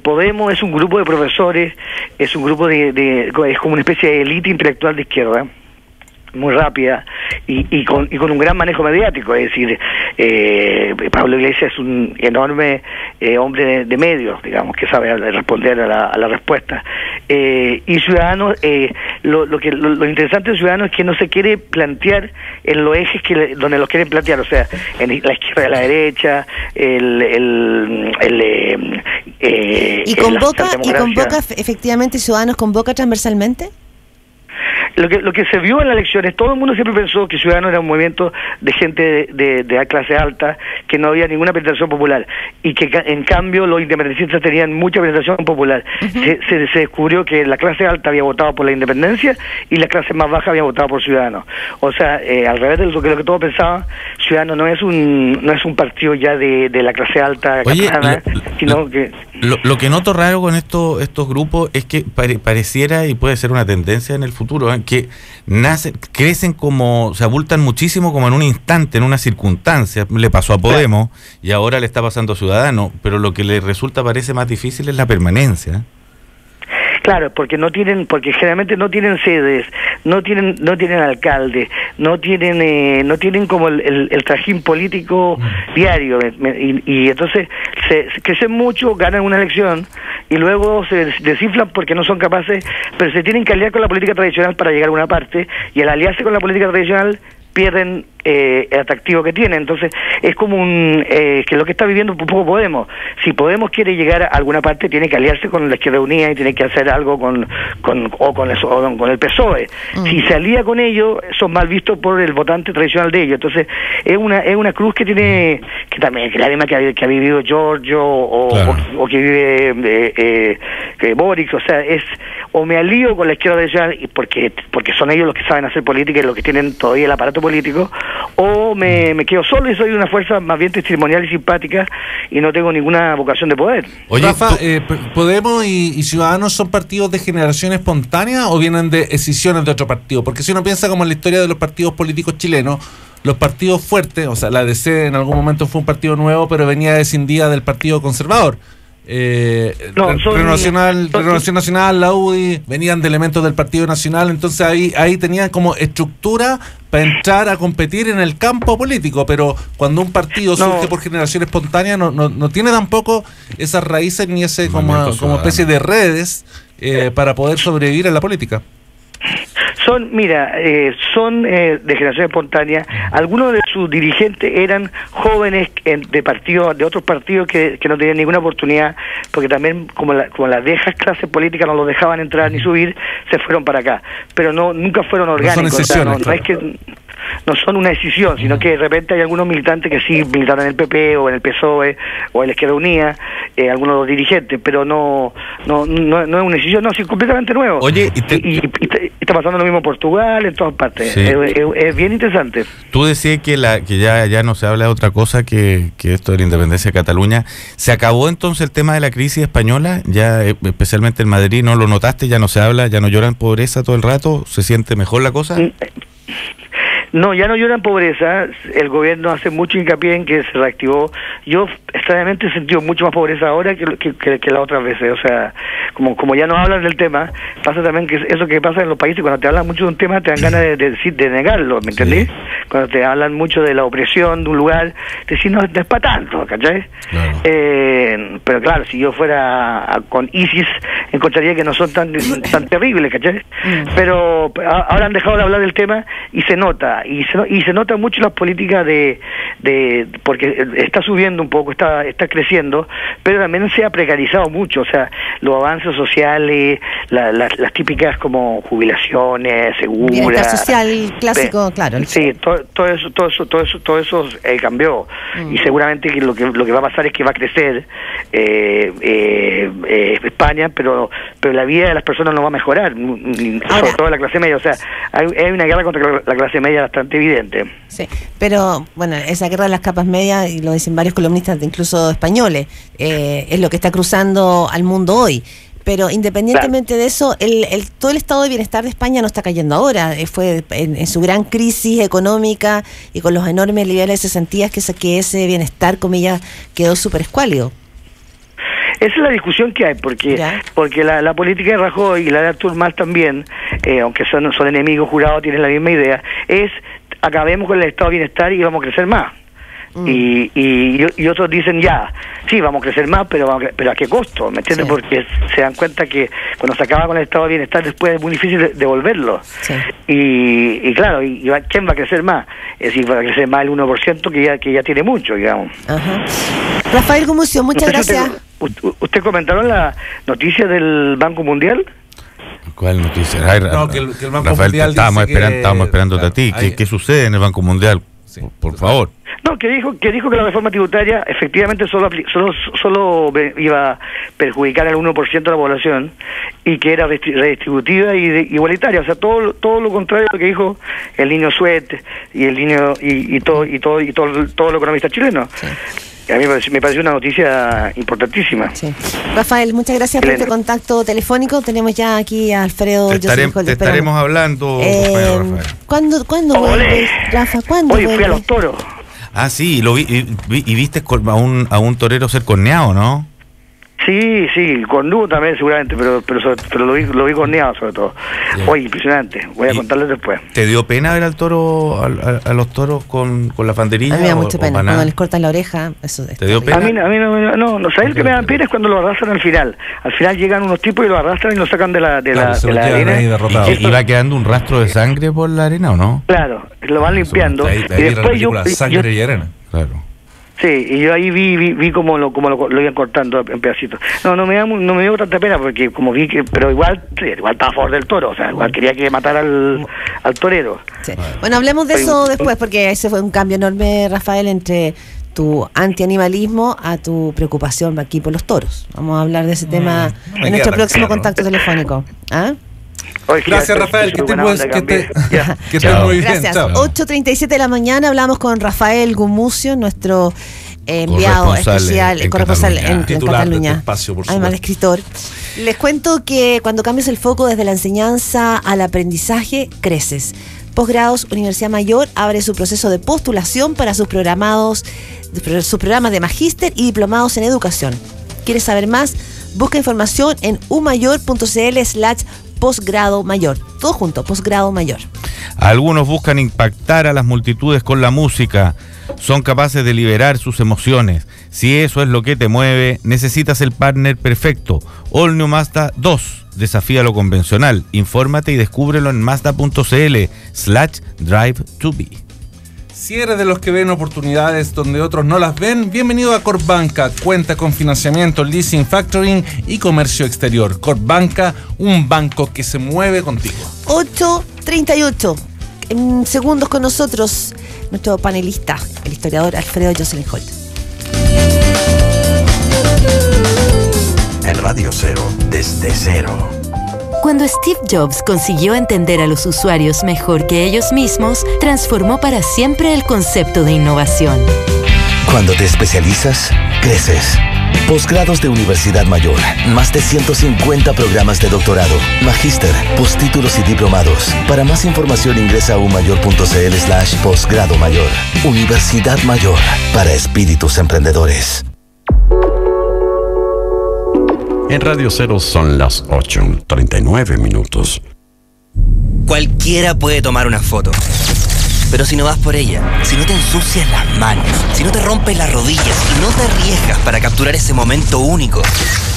Podemos es un grupo de profesores, es un grupo es como una especie de élite intelectual de izquierda, muy rápida y con un gran manejo mediático. Es decir, Pablo Iglesias es un enorme hombre de medios, digamos, que sabe responder a la respuesta. Y Ciudadanos, lo interesante de Ciudadanos es que no se quiere plantear en los ejes donde los quieren plantear, o sea, en la izquierda y la derecha, ¿Y convoca efectivamente Ciudadanos convoca transversalmente? lo que se vio en las elecciones, todo el mundo siempre pensó que Ciudadanos era un movimiento de gente de clase alta, que no había ninguna penetración popular, y que en cambio los independentistas tenían mucha penetración popular. Se descubrió que la clase alta había votado por la independencia y la clase más baja había votado por Ciudadanos. O sea, al revés de lo que todos pensaban, Ciudadanos no es un partido ya de la clase alta catalana, sino que... Lo que noto raro con estos grupos es que pareciera, y puede ser una tendencia en el futuro, que crecen como, se abultan muchísimo como en un instante, en una circunstancia. Le pasó a Podemos y ahora le está pasando a Ciudadanos, pero lo que le resulta parece más difícil es la permanencia. Claro, porque generalmente no tienen sedes, no tienen alcalde, no tienen como el trajín político diario, y entonces se crecen mucho, ganan una elección y luego se desinflan porque no son capaces, pero se tienen que aliar con la política tradicional para llegar a una parte, y al aliarse con la política tradicional pierden el atractivo que tienen. Entonces es como que lo que está viviendo un poco Podemos. Si Podemos quiere llegar a alguna parte, tiene que aliarse con la Izquierda Unida y tiene que hacer algo con el PSOE. Si se alía con ellos, son mal vistos por el votante tradicional de ellos. Entonces es una cruz que tiene, que también, que la misma que ha vivido Giorgio o que vive que Boric. O sea, o me alío con la izquierda tradicional porque son ellos los que saben hacer política y los que tienen todavía el aparato político, o me quedo solo y soy una fuerza más bien testimonial y simpática y no tengo ninguna vocación de poder. Oye, Rafa, ¿Podemos y Ciudadanos son partidos de generación espontánea o vienen de escisiones de otro partido? Porque si uno piensa como en la historia de los partidos políticos chilenos, los partidos fuertes, o sea, la DC en algún momento fue un partido nuevo, pero venía descendida del Partido Conservador. Renovación Nacional, la UDI, venían de elementos del Partido Nacional, entonces ahí tenían como estructura para entrar a competir en el campo político, pero cuando un partido surge por generación espontánea no tiene tampoco esas raíces ni ese como especie de redes para poder sobrevivir en la política. Son de generación espontánea. Algunos de sus dirigentes eran jóvenes de otros partidos que no tenían ninguna oportunidad, porque también como las viejas clases políticas no los dejaban entrar ni subir, se fueron para acá. Pero nunca fueron orgánicos. No es que no son una decisión, sino que de repente hay algunos militantes que sí militaron en el PP o en el PSOE o en la Izquierda Unida, algunos de los dirigentes, pero no es una decisión, no, es completamente nuevo. Oye, y está pasando lo mismo en Portugal, en todas partes. Sí. Es bien interesante. Tú decías que ya no se habla de otra cosa que esto de la independencia de Cataluña. ¿Se acabó entonces el tema de la crisis española? Ya especialmente en Madrid, ¿no lo notaste? ¿Ya no se habla? ¿Ya no lloran pobreza todo el rato? ¿Se siente mejor la cosa? No, ya no lloran pobreza. El gobierno hace mucho hincapié en que se reactivó. Yo extrañamente he sentido mucho más pobreza ahora que las otras veces. O sea, como ya no hablan del tema, pasa también que eso que pasa en los países, cuando te hablan mucho de un tema te dan ganas de negarlo, ¿me entendés? Sí. Cuando te hablan mucho de la opresión de un lugar, te decís, no es para tanto, ¿cachai? Claro. Pero claro, si yo fuera con ISIS, encontraría que no son tan terribles, ¿cachai? Pero ahora han dejado de hablar del tema y se nota. Y se nota mucho las políticas porque está subiendo un poco, está creciendo, pero también se ha precarizado mucho. O sea, los avances sociales, las típicas como jubilaciones, seguras, bienestar social clásico, claro. Sí, todo eso cambió. Y seguramente que lo que va a pasar es que va a crecer España, pero la vida de las personas no va a mejorar, sobre todo la clase media. O sea, hay una guerra contra la clase media bastante evidente. Sí, pero bueno, esa guerra de las capas medias, y lo dicen varios columnistas, incluso españoles, es lo que está cruzando al mundo hoy. Pero independientemente de eso, todo el estado de bienestar de España no está cayendo ahora. Fue en su gran crisis económica y con los enormes niveles de cesantías que ese bienestar, comillas, quedó súper escuálido. Esa es la discusión que hay, porque la política de Rajoy y la de Artur Mas también, aunque son enemigos jurados, tienen la misma idea, es acabemos con el estado de bienestar y vamos a crecer más. Y otros dicen sí, vamos a crecer más, pero ¿a qué costo? ¿Me entiendes? Sí. Porque se dan cuenta que cuando se acaba con el estado de bienestar después es muy difícil devolverlo. Sí. Y claro, ¿quién va a crecer más? Es decir, va a crecer más el 1% que ya tiene mucho, digamos. Ajá. Rafael Gumucio, muchas gracias. ¿Usted comentaron la noticia del Banco Mundial? ¿Cuál noticia? Ay, No, que el Banco Rafael, Mundial estábamos dice que- esperándote claro, a ti. ahí- ¿Qué sucede en el Banco Mundial? Sí. Por favor. No, que dijo que la reforma tributaria efectivamente solo iba a perjudicar al 1% de la población y que era redistributiva y igualitaria. O sea, todo lo contrario a lo que dijo el niño Suet y el niño y todo los economistas chilenos. Sí. A mí me pareció una noticia importantísima. Sí. Rafael, muchas gracias por este contacto telefónico. Tenemos ya aquí a Alfredo. Te estaremos hablando, compañero Rafael. ¿Cuándo ¡Olé! vuelves, Rafa? ¿Cuándo Hoy fui a vuelves? los toros. Ah, sí, lo vi, y viste a un torero ser corneado, ¿no? Sí, con Nubo también seguramente, pero lo vi corneado sobre todo. Oye, impresionante. Voy a contarles después. ¿Te dio pena ver al toro, a los toros con la banderilla? A mí me da mucha pena. para Cuando nada? les cortan la oreja, eso ¿Te dio pena? A mí no, ¿sabes lo que me da pena? Es cuando lo arrastran al final. Al final llegan unos tipos y lo arrastran y lo sacan de la se lo llevan arena. ahí derrotado. ¿Y va quedando un rastro de sangre por la arena o no? Claro, lo van limpiando. Ahí Y era la después película Sangre y Arena. Claro. Sí, y yo ahí vi cómo lo iban cortando en pedacitos. No me dio tanta pena porque como vi que, pero igual estaba a favor del toro, o sea, igual quería que matara al torero. Sí. Bueno, hablemos de eso después, porque ese fue un cambio enorme, Rafael, entre tu antianimalismo a tu preocupación aquí por los toros. Vamos a hablar de ese tema me en nuestro queda próximo tan claro. contacto telefónico. ¿Ah? Oye, Gracias, ya, Rafael, que súper te buena onda, cambié. Ya. estés Chao. muy bien. Gracias. Chao. 8:37 de la mañana hablamos con Rafael Gumucio, nuestro enviado Corresponsal especial, en corresponsal Cataluña. en Titular de Cataluña. este espacio, por Además de supuesto. escritor. Les cuento que cuando cambias el foco desde la enseñanza al aprendizaje, creces. Posgrados Universidad Mayor abre su proceso de postulación para sus programas de magíster y diplomados en educación. ¿Quieres saber más? Busca información en umayor.cl/posgrado mayor. Todo junto, posgrado mayor. Algunos buscan impactar a las multitudes con la música. Son capaces de liberar sus emociones. Si eso es lo que te mueve, necesitas el partner perfecto. All New Mazda 2. Desafía lo convencional. Infórmate y descúbrelo en mazda.cl/drive2be. Si eres de los que ven oportunidades donde otros no las ven, bienvenido a Corpbanca. Cuenta con financiamiento, leasing, factoring y comercio exterior. Corpbanca, un banco que se mueve contigo. 8:38. En segundos con nosotros, nuestro panelista, el historiador Alfredo Jocelyn Holt. En Radio Cero, desde cero. Cuando Steve Jobs consiguió entender a los usuarios mejor que ellos mismos, transformó para siempre el concepto de innovación. Cuando te especializas, creces. Posgrados de Universidad Mayor. Más de 150 programas de doctorado, magíster, postítulos y diplomados. Para más información ingresa a umayor.cl/posgrado mayor. Universidad Mayor. Para espíritus emprendedores. En Radio Cero son las 8:39 minutos. Cualquiera puede tomar una foto. Pero si no vas por ella, si no te ensucias las manos, si no te rompes las rodillas y no te arriesgas para capturar ese momento único,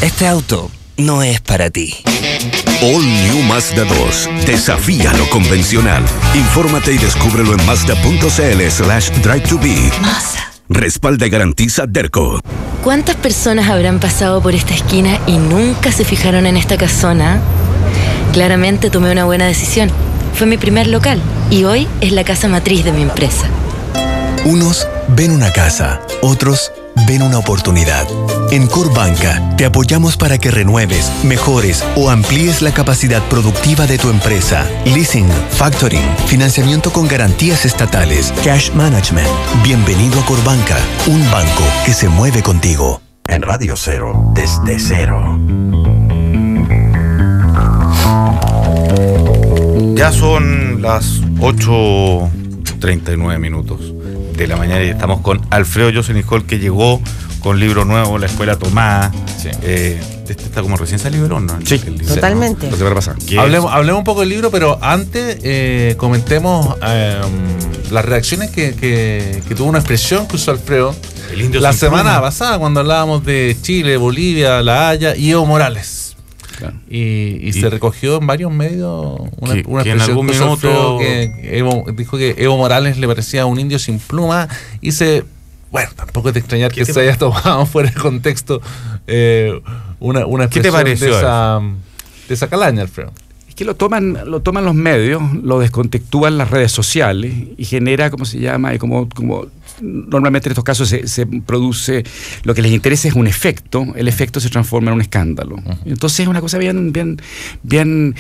este auto no es para ti. All New Mazda 2. Desafía lo convencional. Infórmate y descúbrelo en mazda.cl/drive2be. Respalda y garantiza Derco. ¿Cuántas personas habrán pasado por esta esquina y nunca se fijaron en esta casona? Claramente tomé una buena decisión. Fue mi primer local y hoy es la casa matriz de mi empresa. Unos ven una casa, otros ven una oportunidad. En Corpbanca te apoyamos para que renueves, mejores o amplíes la capacidad productiva de tu empresa. Leasing, factoring, financiamiento con garantías estatales, cash management. Bienvenido a Corpbanca, un banco que se mueve contigo. En Radio Cero, desde cero. Ya son las 8:39 minutos de la mañana y estamos con Alfredo Jocelyn Holt, que llegó con libro nuevo, La Escuela Tomada. Sí. Este está como recién salió, ¿no? Sí. El libro. Totalmente. Lo que va a pasar. Hablemos un poco del libro, pero antes comentemos las reacciones que tuvo una expresión que usó Alfredo El indio la sin semana pluma. pasada cuando hablábamos de Chile, Bolivia, La Haya y Evo Morales. Claro. Y se recogió en varios medios una Que expresión en algún que usó Alfredo, minuto- que dijo que Evo Morales le parecía un indio sin pluma y bueno, tampoco es de extrañar que se haya tomado fuera de contexto una ¿Qué te expresión pareció, de esa calaña, Alfredo. que lo toman los medios, lo descontextúan las redes sociales y genera, ¿cómo se llama? Y como normalmente en estos casos se produce, lo que les interesa es un efecto, el efecto se transforma en un escándalo. Entonces es una cosa bien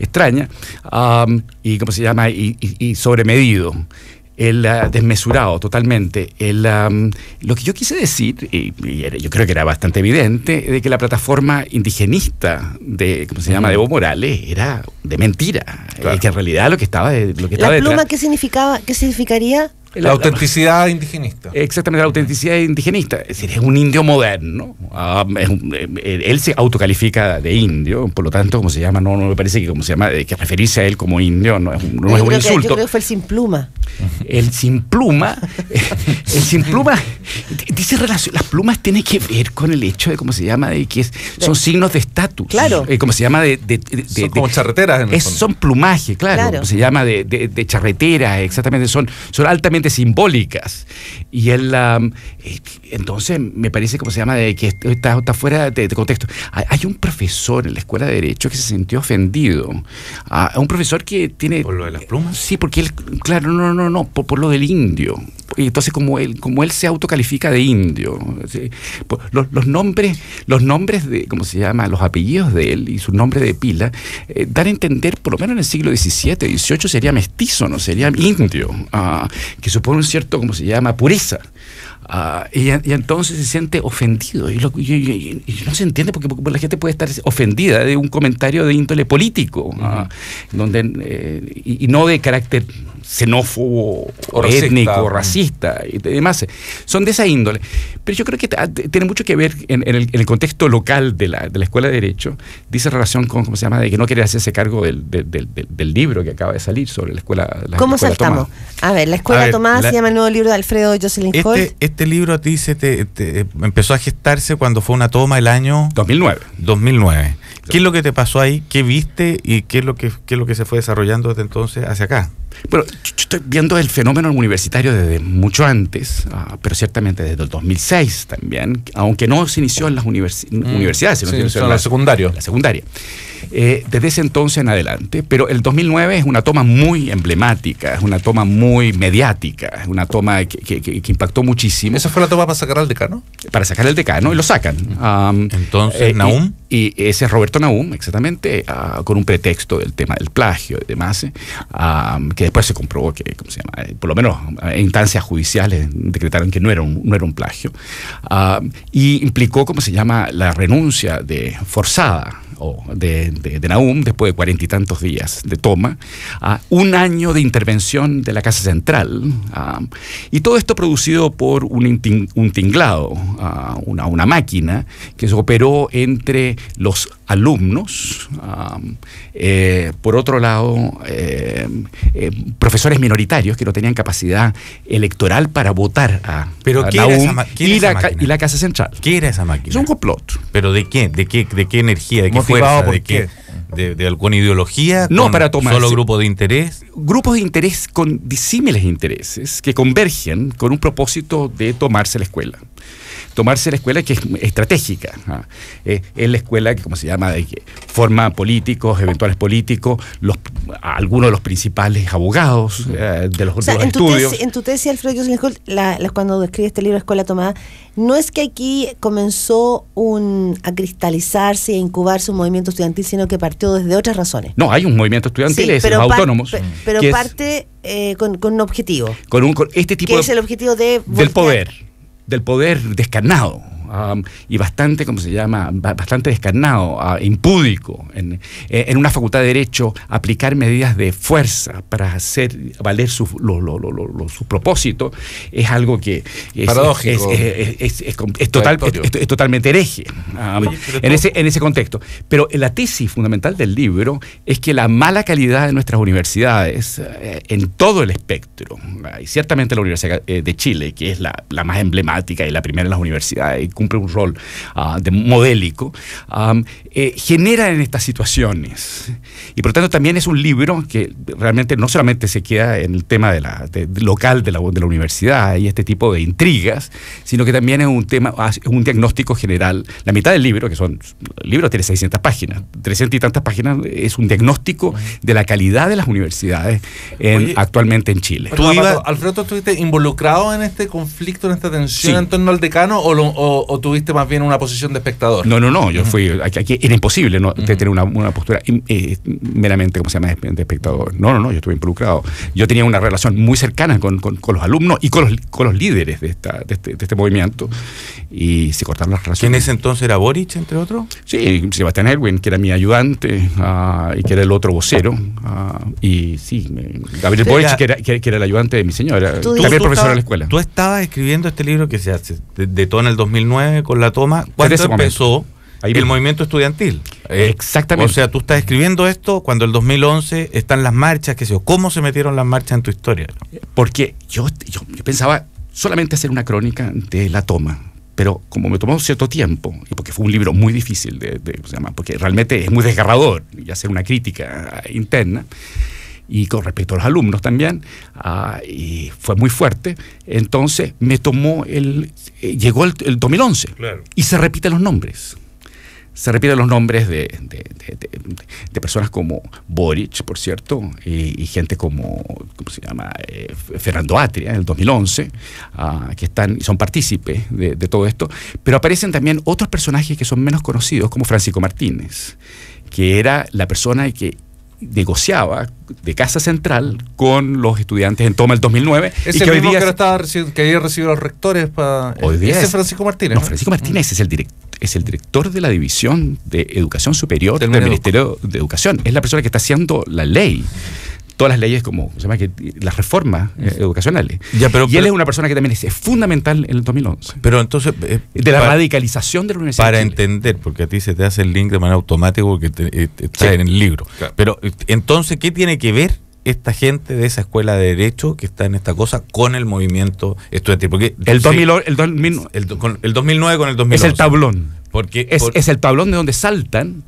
extraña, y ¿cómo se llama? Y sobremedido. El desmesurado totalmente. Lo que yo quise decir, y yo creo que era bastante evidente, de que la plataforma indigenista de, ¿cómo se llama?, de Evo Morales era de mentira. Claro. Que en realidad lo que estaba ¿La pluma qué significaría? La autenticidad indigenista. Exactamente, la autenticidad indigenista. Es decir, es un indio moderno. Él se autocalifica de indio, por lo tanto, ¿cómo se llama? No me parece que, ¿cómo se llama?, que referirse a él como indio no es un insulto. Yo creo que fue el sin pluma. El sin pluma dice relación, las plumas tienen que ver con el hecho de, ¿cómo se llama?, de que son signos de estatus. Claro. ¿Cómo se llama? Son como charreteras en el fondo. Son plumaje, claro. ¿Cómo se llama? De charreteras, exactamente. Son altamente simbólicas. Y él, entonces, me parece, ¿cómo se llama?, de que está fuera de contexto. Hay un profesor en la Escuela de Derecho que se sintió ofendido. Un profesor que tiene... ¿Por lo de las plumas? Sí, porque él, claro, no, por lo del indio. Y entonces, como él se autocalifica de indio, ¿sí? Los nombres de, ¿cómo se llama?, los apellidos de él y su nombre de pila, dan a entender, por lo menos en el siglo XVII, XVIII, sería mestizo, no sería indio, que supone un cierto, ¿cómo se llama?, pureza. Y entonces se siente ofendido. Y no se entiende porque la gente puede estar ofendida de un comentario de índole político, y no de carácter xenófobo o étnico, racista y demás. Son de esa índole. Pero yo creo que tiene mucho que ver en el contexto local de la Escuela de Derecho. Dice relación con, ¿cómo se llama?, de que no quiere hacerse cargo del libro que acaba de salir sobre la escuela. ¿Cómo saltamos? A ver, la Escuela Tomada se llama el nuevo libro de Alfredo Jocelyn Holt. Este libro a ti empezó a gestarse cuando fue una toma el año 2009. ¿Qué es lo que te pasó ahí? ¿Qué viste? ¿Y qué es lo que se fue desarrollando desde entonces hacia acá? Bueno, yo estoy viendo el fenómeno universitario desde mucho antes, pero ciertamente desde el 2006 también, aunque no se inició en las universidades, sino se inició en la secundaria. Desde ese entonces en adelante, pero el 2009 es una toma muy emblemática, es una toma muy mediática, es una toma que impactó muchísimo. ¿Esa fue la toma para sacar al decano? Para sacar al decano, y lo sacan. Entonces, Nahum. Y ese es Roberto Nahum, exactamente, con un pretexto del tema del plagio y demás, que después se comprobó que, ¿cómo se llama?, por lo menos en instancias judiciales decretaron que no era un plagio, y implicó, ¿cómo se llama?, la renuncia forzada de Nahum después de 40 y tantos días de toma, un año de intervención de la Casa Central, y todo esto producido por un tinglado, una máquina que se operó entre los alumnos, por otro lado, profesores minoritarios que no tenían capacidad electoral para votar a Nahum y la Casa Central. ¿Qué era esa máquina? Es un complot. ¿Pero de qué? ¿De qué energía? ¿De qué fuerza? ¿De qué? ¿De alguna ideología? No, para tomar ¿solo grupos de interés? Grupos de interés con disímiles intereses que convergen con un propósito de tomarse la escuela. Tomarse la escuela que es estratégica. Es la escuela que, ¿cómo se llama?, de que forma políticos, eventuales políticos, algunos de los principales abogados de los estudios. En tu tesis, Alfredo Jocelyn Holt, cuando describe este libro Escuela Tomada, no es que aquí comenzó a cristalizarse e incubarse un movimiento estudiantil, sino que partió desde otras razones. No, hay un movimiento estudiantil, es los autónomos. Pero parte con un objetivo. Con este tipo que es el objetivo del poder descarnado, y bastante, ¿cómo se llama?, bastante descarnado, impúdico, en una facultad de Derecho, aplicar medidas de fuerza para hacer valer su propósito, es algo que paradójico, es totalmente hereje en ese contexto. Pero la tesis fundamental del libro es que la mala calidad de nuestras universidades, en todo el espectro, y ciertamente la Universidad de Chile, que es la más emblemática y la primera en las universidades, cumple un rol de modélico, generan en estas situaciones. Y por lo tanto también es un libro que realmente no solamente se queda en el tema local de la universidad y este tipo de intrigas, sino que también es un diagnóstico general. La mitad del libro, el libro tiene 600 páginas, 300 y tantas páginas, es un diagnóstico de la calidad de las universidades actualmente en Chile. Alfredo, ¿tú estuviste involucrado en este conflicto, en esta tensión en torno al decano o tuviste más bien una posición de espectador? No, yo fui, aquí era imposible tener una postura meramente, de espectador. No, yo estuve involucrado. Yo tenía una relación muy cercana con los alumnos y con los líderes de este movimiento, y se cortaron las relaciones. ¿En ese entonces era Boric, entre otros? Sí, Sebastián Erwin, que era mi ayudante, y que era el otro vocero, y sí, Gabriel Boric, que era el ayudante de mi señora, también profesor de la escuela. Tú estabas escribiendo este libro que se hace de todo en el 2009 con la toma. ¿Cuándo empezó el movimiento estudiantil? Exactamente. O sea, tú estás escribiendo esto cuando el 2011 están las marchas, ¿cómo se metieron las marchas en tu historia? Porque yo pensaba solamente hacer una crónica de la toma, pero como me tomó cierto tiempo, y porque fue un libro muy difícil porque realmente es muy desgarrador, y hacer una crítica interna, y con respecto a los alumnos también, y fue muy fuerte. Entonces me tomó llegó el 2011, claro, y se repiten los nombres. Se repiten los nombres de personas como Boric, por cierto, y gente como, ¿cómo se llama? Fernando Atria, en el 2011, que son partícipes de todo esto. Pero aparecen también otros personajes que son menos conocidos, como Francisco Martínez, que era la persona que negociaba de Casa Central con los estudiantes en toma el 2009. Es el mismo que había recibido los rectores para... Ese es Francisco Martínez. No, Francisco Martínez es el director de la División de Educación Superior del Ministerio de Educación. Es la persona que está haciendo la ley. Todas las leyes, como se llama, las reformas educacionales. Y él es una persona que también es fundamental en el 2011. Pero entonces... de la radicalización de la Universidad para de Chile. Entender, porque a ti se te hace el link de manera automática porque está en el libro. Claro. Pero entonces, ¿qué tiene que ver esta gente de esa escuela de Derecho que está en esta cosa con el movimiento estudiantil? Porque el 2009 con el 2011. Es el tablón. Porque es el tablón de donde saltan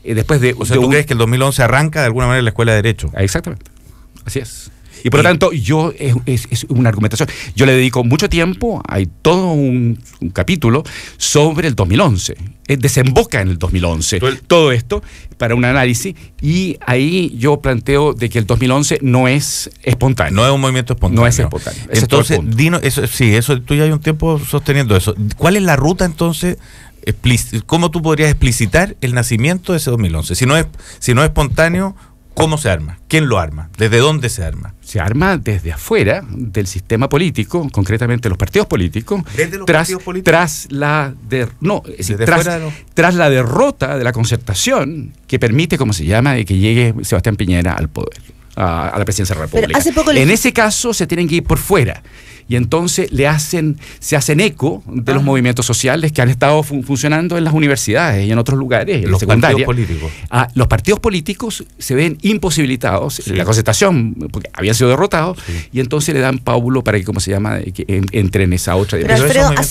después de... O sea, ¿tú crees que el 2011 arranca de alguna manera en la escuela de Derecho? Exactamente. Así es. Y por lo tanto, es una argumentación. Yo le dedico mucho tiempo, hay todo un capítulo sobre el 2011. Desemboca en el 2011 todo esto para un análisis, y ahí yo planteo de que el 2011 no es espontáneo. No es un movimiento espontáneo. No es espontáneo. Entonces, dinos, eso tú ya hay un tiempo sosteniendo eso. ¿Cuál es la ruta entonces? ¿Cómo tú podrías explicitar el nacimiento de ese 2011? Si no es espontáneo, ¿cómo se arma? ¿Quién lo arma? ¿Desde dónde se arma? Se arma desde afuera del sistema político, concretamente los partidos políticos. ¿Desde los partidos políticos? Tras la derrota de la concertación que permite, como se llama, de que llegue Sebastián Piñera al poder, a la presidencia de la República. En ese caso se tienen que ir por fuera. Y entonces se hacen eco de los movimientos sociales que han estado funcionando en las universidades y en otros lugares, en la secundaria. Los partidos políticos se ven imposibilitados, la concertación, porque habían sido derrotados, y entonces le dan pábulo para que, ¿cómo se llama?, que entre en esa otra dirección. Pero Alfredo,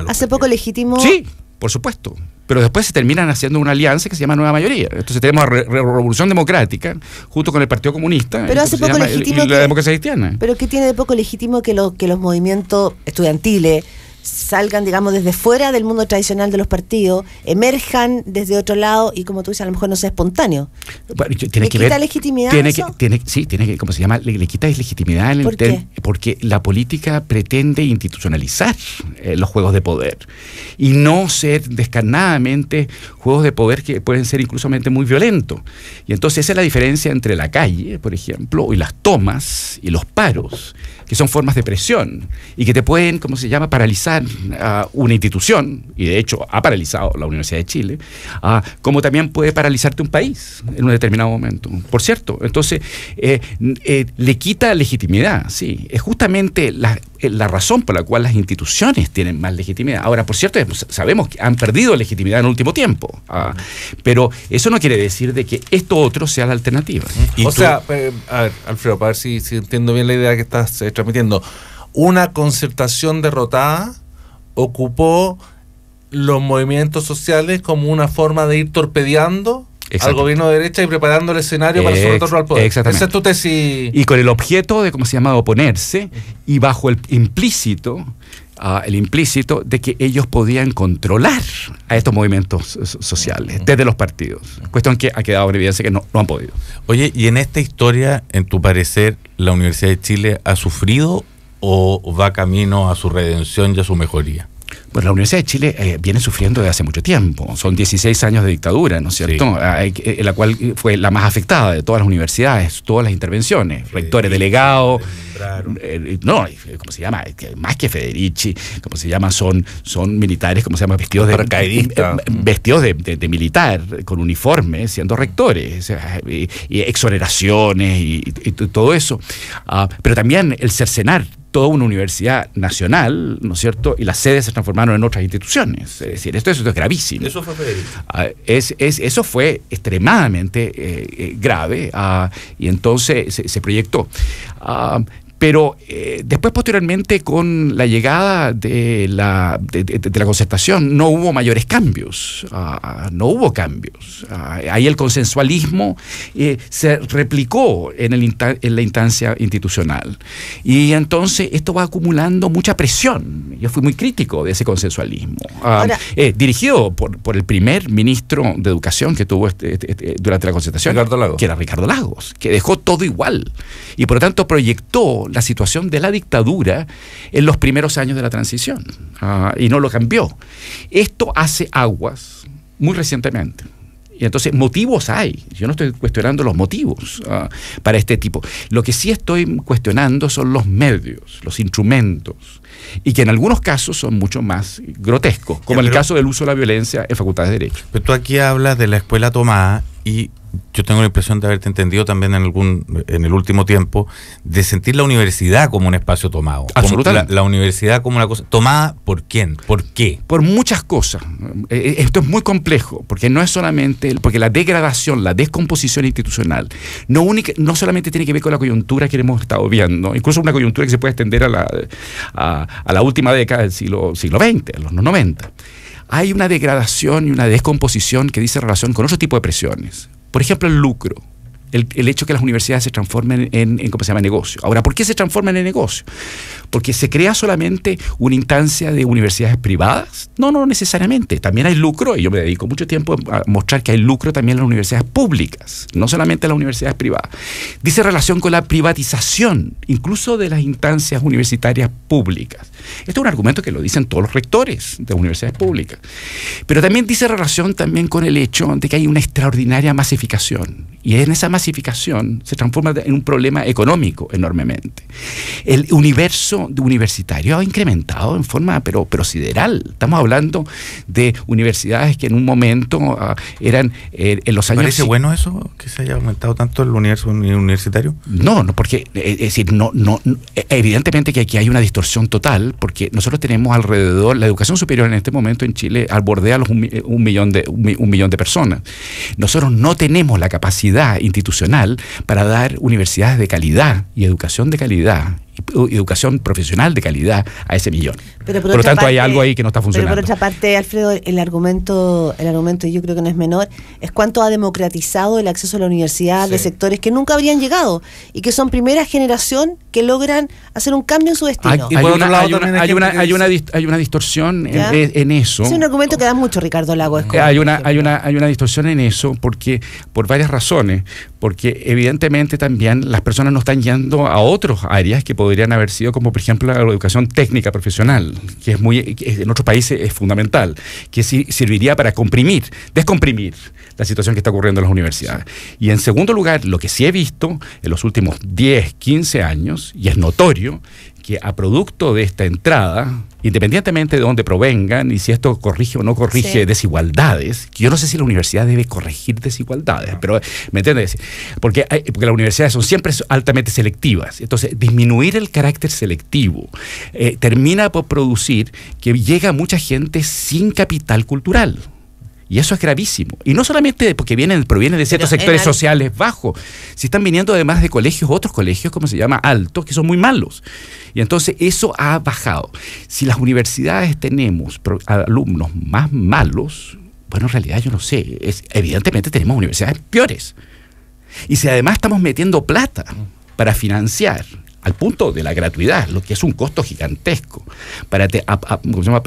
hace poco legítimo. Sí, por supuesto. Pero después se terminan haciendo una alianza que se llama Nueva Mayoría. Entonces tenemos Revolución Democrática junto con el Partido Comunista, pero hace poco legítimo y la democracia cristiana. Pero ¿qué tiene de poco legítimo que los movimientos estudiantiles salgan, digamos, desde fuera del mundo tradicional de los partidos, emerjan desde otro lado y, como tú dices, a lo mejor no sea espontáneo? Bueno, ¿Le quita legitimidad eso? Tiene que, ¿cómo se llama? Le quita legitimidad ¿Por qué? Porque la política pretende institucionalizar los juegos de poder y no ser descarnadamente juegos de poder que pueden ser incluso muy violentos. Y entonces esa es la diferencia entre la calle, por ejemplo, y las tomas y los paros, que son formas de presión y que te pueden, ¿cómo se llama?, paralizar una institución, y de hecho ha paralizado la Universidad de Chile, como también puede paralizarte un país en un determinado momento. Por cierto, entonces le quita legitimidad, sí. Es justamente la razón por la cual las instituciones tienen más legitimidad. Ahora, por cierto, sabemos que han perdido legitimidad en el último tiempo, pero eso no quiere decir de que esto otro sea la alternativa. O sea, a ver, Alfredo, para ver si entiendo bien la idea que estás transmitiendo, una concertación derrotada ocupó los movimientos sociales como una forma de ir torpedeando al gobierno de derecha y preparando el escenario para su retorno al poder. Exactamente. Esa es tu tesis. Y con el objeto de, ¿cómo se llama?, oponerse, y bajo el implícito de que ellos podían controlar a estos movimientos sociales desde los partidos. Cuestión que ha quedado en evidencia que no han podido. Oye, y en esta historia, en tu parecer, ¿la Universidad de Chile ha sufrido o va camino a su redención y a su mejoría? Pues la Universidad de Chile viene sufriendo desde hace mucho tiempo. Son 16 años de dictadura, ¿no es cierto? Sí. La cual fue la más afectada de todas las universidades, todas las intervenciones. Rectores, delegados. ¿Cómo se llama? Más que Federici, ¿cómo se llama? Son militares, ¿cómo se llama? Vestidos de militar, con uniformes, siendo rectores, y exoneraciones y todo eso. Pero también el cercenar toda una universidad nacional, ¿no es cierto? Y las sedes se transformaron en otras instituciones. Es decir, esto es gravísimo. Eso fue Federico. Eso fue extremadamente grave, y entonces se proyectó. Pero después, posteriormente, con la llegada de la concertación, no hubo mayores cambios. No hubo cambios. Ahí el consensualismo se replicó en la instancia institucional. Y entonces esto va acumulando mucha presión. Yo fui muy crítico de ese consensualismo. Dirigido por el primer ministro de Educación que tuvo durante la concertación, que era Ricardo Lagos, que dejó todo igual. Y por lo tanto proyectó la situación de la dictadura en los primeros años de la transición, y no lo cambió. Esto hace aguas muy recientemente. Y entonces motivos hay. Yo no estoy cuestionando los motivos para este tipo. Lo que sí estoy cuestionando son los medios, los instrumentos, y que en algunos casos son mucho más grotescos, como el caso del uso de la violencia en facultades de Derecho. Pero tú aquí hablas de la escuela tomada, y yo tengo la impresión de haberte entendido también en el último tiempo, de sentir la universidad como un espacio tomado. Absolutamente. La universidad como una cosa tomada. ¿Por quién? ¿Por qué? Por muchas cosas. Esto es muy complejo, porque no es solamente, porque la degradación, la descomposición institucional, no solamente tiene que ver con la coyuntura que hemos estado viendo, incluso una coyuntura que se puede extender a la última década del siglo XX, a los 90. Hay una degradación y una descomposición que dice relación con otro tipo de presiones. Por ejemplo, el lucro. El hecho que las universidades se transformen en ¿cómo se llama?, negocio. Ahora, ¿por qué se transforman en negocio? ¿Porque se crea solamente una instancia de universidades privadas? No necesariamente. También hay lucro, y yo me dedico mucho tiempo a mostrar que hay lucro también en las universidades públicas, no solamente en las universidades privadas. Dice relación con la privatización, incluso de las instancias universitarias públicas. Esto es un argumento que lo dicen todos los rectores de universidades públicas. Pero también dice relación también con el hecho de que hay una extraordinaria masificación. Y en esa masificación se transforma en un problema económico enormemente. El universo universitario ha incrementado en forma pero sideral. Estamos hablando de universidades que en un momento eran en los años... ¿Parece bueno eso, que se haya aumentado tanto el universo universitario? No, porque es decir, evidentemente que aquí hay una distorsión total, porque nosotros tenemos alrededor, la educación superior en este momento en Chile bordea los un millón de personas. Nosotros no tenemos la capacidad institucional para dar universidades de calidad y educación de calidad, educación profesional de calidad a ese millón. Pero por lo tanto, hay algo ahí que no está funcionando. Pero por otra parte, Alfredo, el argumento, yo creo que no es menor, es cuánto ha democratizado el acceso a la universidad de sectores que nunca habrían llegado y que son primera generación que logran hacer un cambio en su destino. Hay una distorsión en eso. Es un argumento que da mucho Ricardo Lagos. Hay una distorsión en eso por varias razones. Porque evidentemente también las personas no están yendo a otras áreas que podrían haber sido, como por ejemplo la educación técnica profesional, que en otros países es fundamental, que serviría para descomprimir la situación que está ocurriendo en las universidades. Y en segundo lugar, lo que sí he visto en los últimos 10, 15 años, y es notorio, que a producto de esta entrada, independientemente de dónde provengan y si esto corrige o no corrige desigualdades, que yo no sé si la universidad debe corregir desigualdades, pero ¿me entiendes? Porque las universidades son siempre altamente selectivas. Entonces, disminuir el carácter selectivo termina por producir que llega mucha gente sin capital cultural. Y eso es gravísimo. Y no solamente porque provienen de ciertos sectores sociales bajos, si están viniendo además de colegios, otros colegios, como se llama, altos, que son muy malos. Y entonces eso ha bajado. Si las universidades tenemos alumnos más malos, bueno, en realidad yo no sé. Evidentemente tenemos universidades peores. Y si además estamos metiendo plata para financiar, al punto de la gratuidad, lo que es un costo gigantesco, para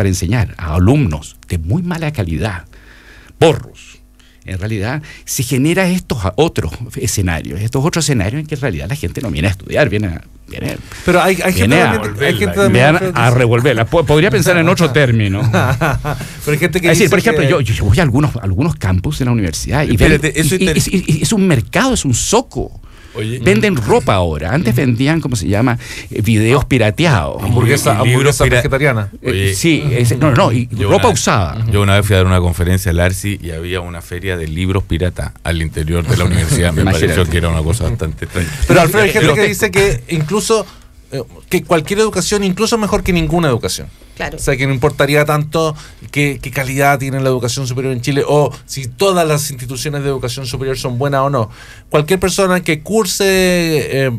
enseñar a alumnos de muy mala calidad, porros, en realidad se genera estos otros escenarios en que en realidad la gente no viene a estudiar, pero hay gente a revolverla. Podría pensar en otro término. Pero hay gente que es decir, por ejemplo, yo voy a algunos campus de la universidad y es un mercado, es un zoco. Oye, venden ropa ahora. Antes vendían, ¿cómo se llama? Videos pirateados. Hamburguesa vegetariana. Sí, ropa usada. Yo una vez fui a dar una conferencia al ARSI y había una feria de libros pirata al interior de la universidad. Me pareció que era una cosa bastante extraña. Pero Alfredo, hay gente que dice que incluso que cualquier educación incluso mejor que ninguna educación. Claro. O sea, que no importaría tanto qué calidad tiene la educación superior en Chile o si todas las instituciones de educación superior son buenas o no. Cualquier persona que curse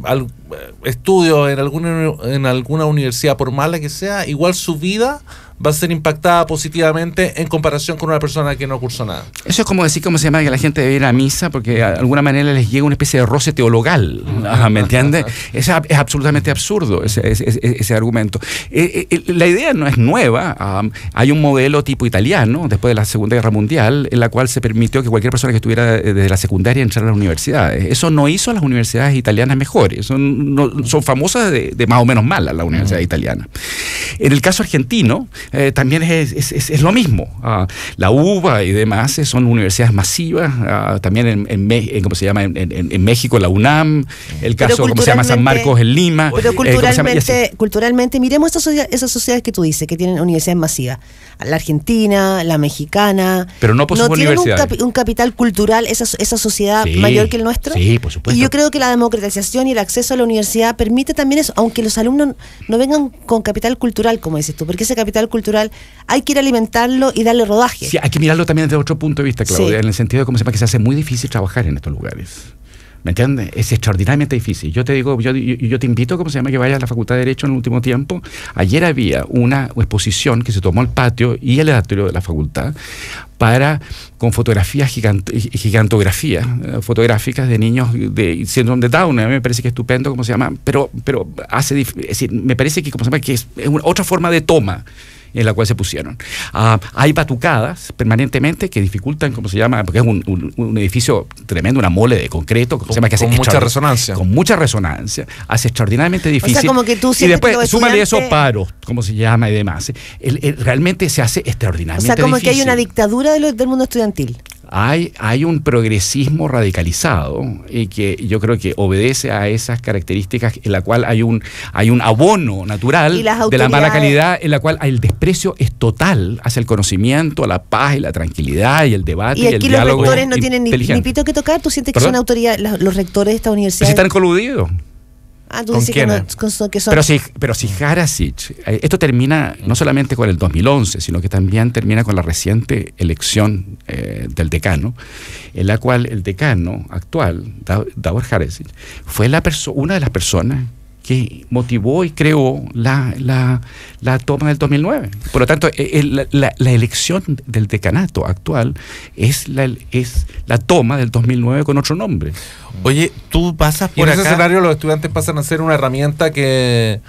estudios en alguna universidad, por mala que sea, igual su vida va a ser impactada positivamente en comparación con una persona que no cursó nada. Eso es como decir, ¿cómo se llama? Que la gente debe ir a misa porque de alguna manera les llega una especie de roce teologal. ¿Me entiendes? Es absolutamente absurdo ese argumento. La idea no es nueva. Hay un modelo tipo italiano, después de la Segunda Guerra Mundial, en la cual se permitió que cualquier persona que estuviera desde la secundaria entrara a las universidades. Eso no hizo a las universidades italianas mejores. Son famosas de más o menos malas las universidades italianas. En el caso argentino, también es lo mismo. La UBA y demás son universidades masivas. También ¿cómo se llama? En México, la UNAM. El caso, ¿cómo se llama? San Marcos en Lima. Pero culturalmente miremos esas sociedades que tú dices, que tienen universidades masivas. La argentina, la mexicana. Pero no por sus universidades. ¿Tienen un capital cultural esa sociedad mayor que el nuestro? Sí, por supuesto. Y yo creo que la democratización y el acceso a la universidad permite también eso, aunque los alumnos no vengan con capital cultural, como dices tú, porque ese capital cultural hay que ir a alimentarlo y darle rodaje. Sí, hay que mirarlo también desde otro punto de vista, Claudia, en el sentido de cómo se llama, que se hace muy difícil trabajar en estos lugares. ¿Me entiendes? Es extraordinariamente difícil. Yo te digo, yo te invito, ¿cómo se llama?, que vayas a la Facultad de Derecho en el último tiempo. Ayer había una exposición que se tomó el patio y el auditorio de la facultad con fotografías, fotográficas de niños de síndrome de Down. A mí me parece que es estupendo, ¿cómo se llama? Pero es decir, me parece que, ¿cómo se llama?, que es otra forma de toma en la cual se pusieron. Hay batucadas permanentemente que dificultan, ¿cómo se llama? Porque es un edificio tremendo, una mole de concreto, ¿cómo se llama? Que con mucha resonancia. Con mucha resonancia. Hace extraordinariamente difícil. O sea, como que tú y después, súmale esos paros, ¿cómo se llama? Y demás. Realmente se hace extraordinariamente difícil. O sea, como que hay una dictadura del mundo estudiantil. Hay un progresismo radicalizado y que yo creo que obedece a esas características en la cual hay un abono natural de la mala calidad, en la cual el desprecio es total hacia el conocimiento, a la paz y la tranquilidad y el debate y el diálogo. Y aquí los rectores no tienen ni pito que tocar. ¿Tú sientes que son autoridad los rectores de esta universidad? Pues están coludidos. Tú dices que son... Pero si Jaracic, esto termina no solamente con el 2011, sino que también termina con la reciente elección del decano, en la cual el decano actual, Davor Jaracic, fue una de las personas que motivó y creó la toma del 2009. Por lo tanto, la elección del decanato actual es la toma del 2009 con otro nombre. Oye, tú pasas por acá. En ese escenario los estudiantes pasan a ser una herramienta que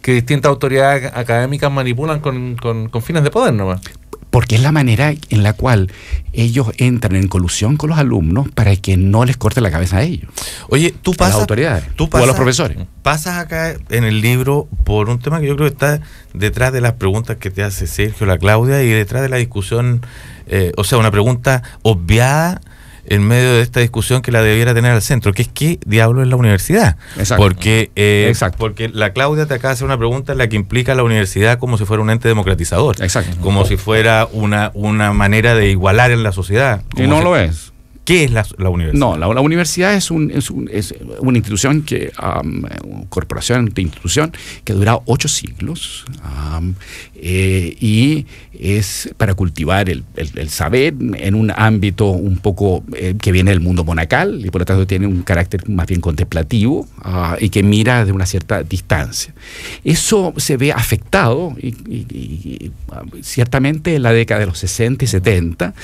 distintas autoridades académicas manipulan con fines de poder nomás. Porque es la manera en la cual ellos entran en colusión con los alumnos para que no les corte la cabeza a ellos. Oye, tú pasas, a las autoridades o a los profesores. Pasas acá en el libro por un tema que yo creo que está detrás de las preguntas que te hace Sergio, la Claudia, y detrás de la discusión, una pregunta obviada en medio de esta discusión que la debiera tener al centro, que es ¿qué diablo es la universidad? Exacto. Porque la Claudia te acaba de hacer una pregunta en la que implica a la universidad como si fuera un ente democratizador. Exacto. Como si fuera una manera de igualar en la sociedad. Y no lo es. ¿Qué es la universidad? No, la universidad es una institución corporación de institución que ha durado 8 siglos y es para cultivar el saber en un ámbito un poco que viene del mundo monacal y por lo tanto tiene un carácter más bien contemplativo y que mira de una cierta distancia. Eso se ve afectado y ciertamente en la década de los 60 y 70,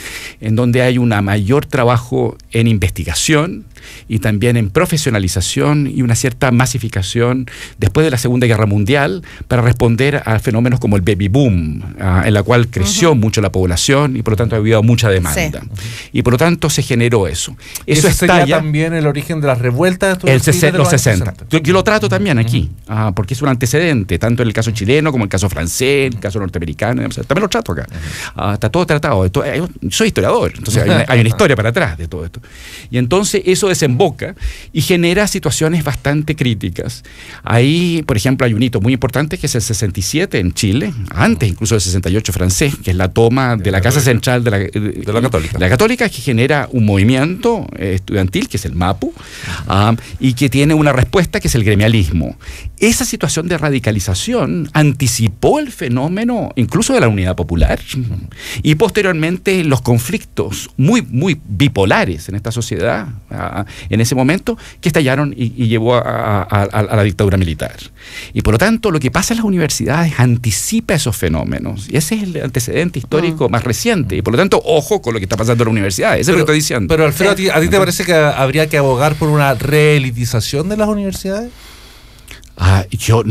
en donde hay un mayor trabajo en investigación y también en profesionalización y una cierta masificación después de la Segunda Guerra Mundial para responder a fenómenos como el baby boom, en la cual creció mucho la población y por lo tanto ha habido mucha demanda. Sí. Y por lo tanto se generó eso. Eso sería también el origen de las revueltas de los 60. Yo lo trato también aquí, porque es un antecedente, tanto en el caso chileno como en el caso francés, en el caso norteamericano, también lo trato acá. Está todo tratado. Soy historiador, entonces hay una historia para atrás de todo esto. Y entonces eso desemboca y genera situaciones bastante críticas. Ahí, por ejemplo, hay un hito muy importante que es el 67 en Chile, antes incluso del 68 francés, que es la toma de la Casa Central de la Católica. La Católica, que genera un movimiento estudiantil, que es el MAPU, y que tiene una respuesta que es el gremialismo. Esa situación de radicalización anticipó el fenómeno incluso de la unidad popular y posteriormente los conflictos muy bipolares en esta sociedad en ese momento que estallaron y llevó a la dictadura militar. Y por lo tanto lo que pasa en las universidades anticipa esos fenómenos y ese es el antecedente histórico más reciente y por lo tanto ojo con lo que está pasando en las universidades, eso es lo que estoy diciendo. Pero Alfredo, ¿a ti te parece que habría que abogar por una reelitización de las universidades? Yo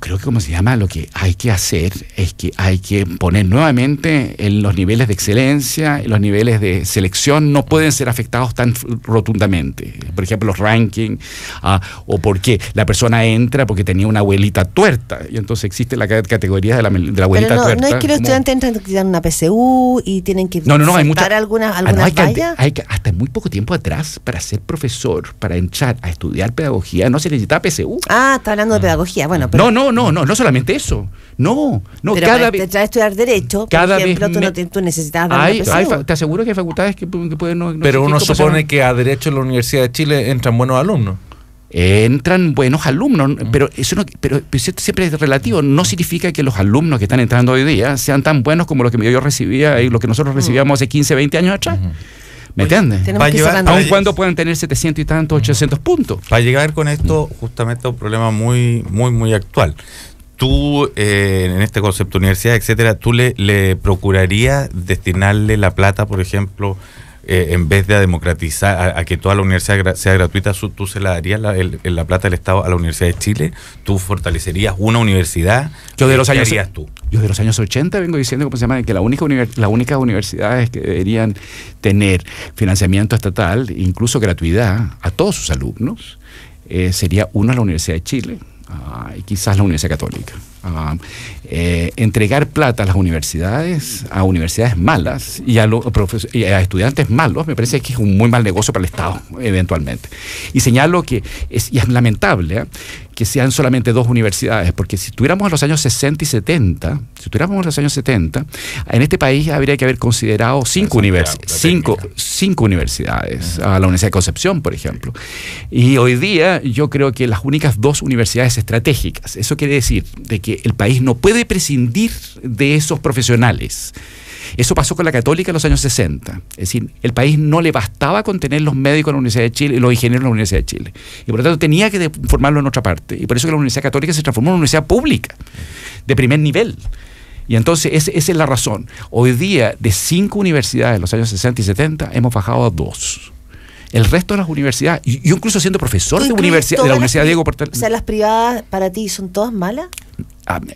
creo que lo que hay que hacer es que hay que poner nuevamente en los niveles de excelencia, en los niveles de selección, no pueden ser afectados tan rotundamente. Por ejemplo, los rankings, o porque la persona entra porque tenía una abuelita tuerta, y entonces existe la categoría de la abuelita tuerta. No es que los estudiantes entran a una PSU y tienen que saltar algunas vallas. Hasta muy poco tiempo atrás, para ser profesor, para entrar a estudiar pedagogía, no se necesitaba PSU. Está hablando de pedagogía, bueno, pero no solamente eso. No, pero cada vez te traes a estudiar derecho, por ejemplo, tú necesitabas dar una PSU. Te aseguro que hay facultades que pueden no. Pero uno supone que a derecho en la Universidad de Chile entran buenos alumnos. Entran buenos alumnos, pero eso pero siempre es relativo. No significa que los alumnos que están entrando hoy día sean tan buenos como los que yo recibía y los que nosotros recibíamos hace 15, 20 años atrás. ¿Me entiendes? Aun cuando puedan tener 700 y tantos, 800 puntos. Para llegar con esto justamente a un problema muy actual. Tú, en este concepto de universidad, etcétera, ¿tú le procurarías destinarle la plata, por ejemplo, en vez de democratizar, a que toda la universidad sea gratuita, tú se la darías la plata del Estado a la Universidad de Chile? ¿Tú fortalecerías una universidad? Yo de los años 80 vengo diciendo que las únicas universidades que deberían tener financiamiento estatal, incluso gratuidad, a todos sus alumnos, sería la Universidad de Chile y quizás la Universidad Católica. Entregar plata a universidades malas y a estudiantes malos me parece que es un muy mal negocio para el Estado eventualmente. Y señalo que es lamentable que sean solamente 2 universidades, porque si estuviéramos en los años 60 y 70, en este país habría que haber considerado 5 universidades, a la Universidad de Concepción, por ejemplo. Y hoy día yo creo que las únicas 2 universidades estratégicas, eso quiere decir de que el país no puede prescindir de esos profesionales. Eso pasó con la Católica en los años 60. Es decir, el país no le bastaba con tener los médicos en la Universidad de Chile y los ingenieros en la Universidad de Chile. Y por lo tanto tenía que formarlo en otra parte. Y por eso que la Universidad Católica se transformó en una universidad pública, de primer nivel. Y entonces esa es la razón. Hoy día, de 5 universidades en los años 60 y 70, hemos bajado a 2. El resto de las universidades, yo incluso siendo profesor de la Universidad Diego Portales. O sea, ¿las privadas para ti son todas malas?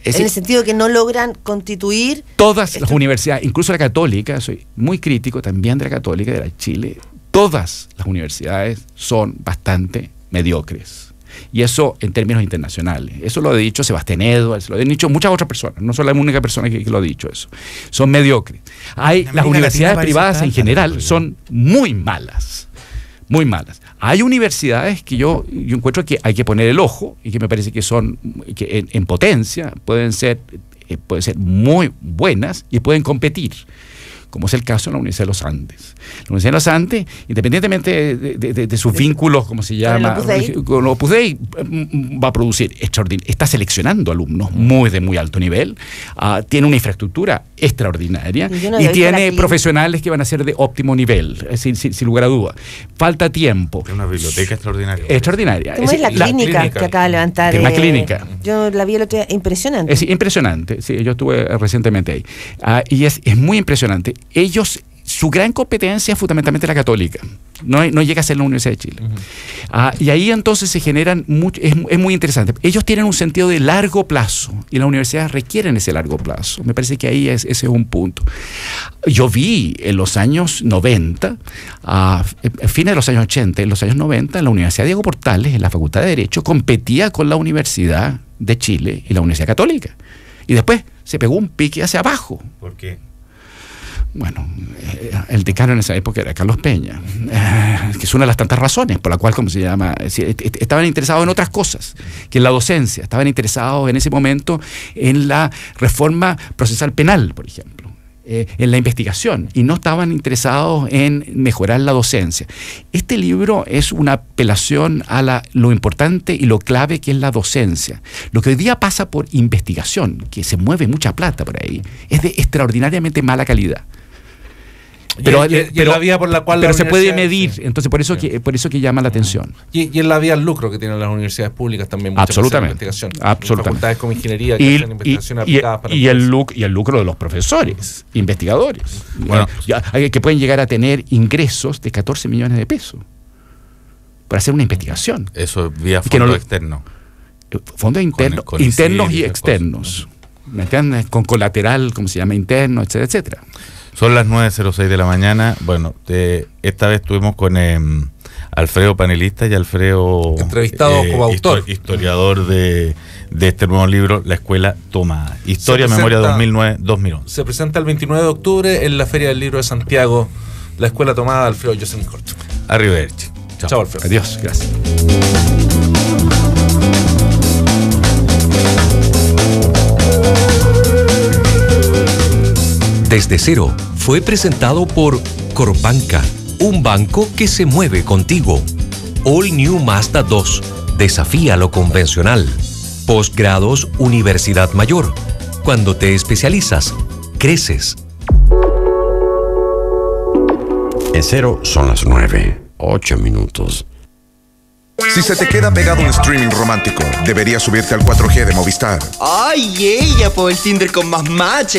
En el sentido de que no logran constituir... Todas las universidades, incluso la Católica, soy muy crítico también de la Católica de la Chile, todas las universidades son bastante mediocres. Y eso en términos internacionales. Eso lo ha dicho Sebastián Edwards, lo han dicho muchas otras personas, no soy la única persona que lo ha dicho eso. Son mediocres. Las universidades privadas en general son muy malas. Muy malas. Hay universidades que yo encuentro que hay que poner el ojo y que me parece que son que en potencia pueden ser muy buenas y pueden competir como es el caso de la Universidad de los Andes. La Universidad de los Andes, independientemente de sus vínculos, como se llama, con el Opus Dei, va a producir está seleccionando alumnos de muy alto nivel, tiene una infraestructura extraordinaria y tiene profesionales que van a ser de óptimo nivel, sin lugar a duda. Falta tiempo. Es una biblioteca extraordinaria. ¿Cómo es la clínica que acaba de levantar? Una clínica. Yo la vi el otro día, impresionante. Es impresionante, sí, yo estuve recientemente ahí. Y es muy impresionante. Su gran competencia es fundamentalmente la católica. No llega a ser la Universidad de Chile. Y ahí entonces se generan es muy interesante. Ellos tienen un sentido de largo plazo y las universidades requieren ese largo plazo. Me parece que ahí ese es un punto. Yo vi en los años 90, fines de los años 80, en los años 90, la Universidad Diego Portales, en la Facultad de Derecho, competía con la Universidad de Chile y la Universidad Católica. Y después se pegó un pique hacia abajo. ¿Por qué? Bueno, el decano en esa época era Carlos Peña, que es una de las tantas razones por la cual, ¿cómo se llama? Estaban interesados en otras cosas que en la docencia, estaban interesados en ese momento en la reforma procesal penal, por ejemplo, en la investigación, y no estaban interesados en mejorar la docencia. Este libro es una apelación a lo importante y lo clave que es la docencia. Lo que hoy día pasa por investigación, que se mueve mucha plata por ahí, es de extraordinariamente mala calidad. Pero la vía por la cual se puede medir, entonces por eso que llama la atención. Y en la vía al lucro que tienen las universidades públicas también. Absolutamente. Facultades como ingeniería que hacen investigación aplicada para el lucro de los profesores, investigadores, que pueden llegar a tener ingresos de 14 millones de pesos para hacer una investigación. Eso es vía fondo externo. Fondos internos y externos. ¿Me entiendes? Con colateral, como se llama, interno, etcétera, etcétera. Son las 9:06 de la mañana. Bueno, esta vez estuvimos con Alfredo, panelista, y Alfredo, entrevistado como autor, historiador de este nuevo libro, La Escuela Tomada. Historia, Memoria 2009-2011. Se presenta el 29 de octubre en la Feria del Libro de Santiago, La Escuela Tomada de Alfredo Joseph Corcho. Arrivederci. Chao, Alfredo. Adiós, gracias. Desde Cero fue presentado por Corbanca, un banco que se mueve contigo. All New Mazda 2, desafía lo convencional. Postgrados Universidad Mayor. Cuando te especializas, creces. En Cero son las 9:08 minutos. Si se te queda pegado un streaming romántico, deberías subirte al 4G de Movistar. ¡Ay, ella! Por el Tinder con más match.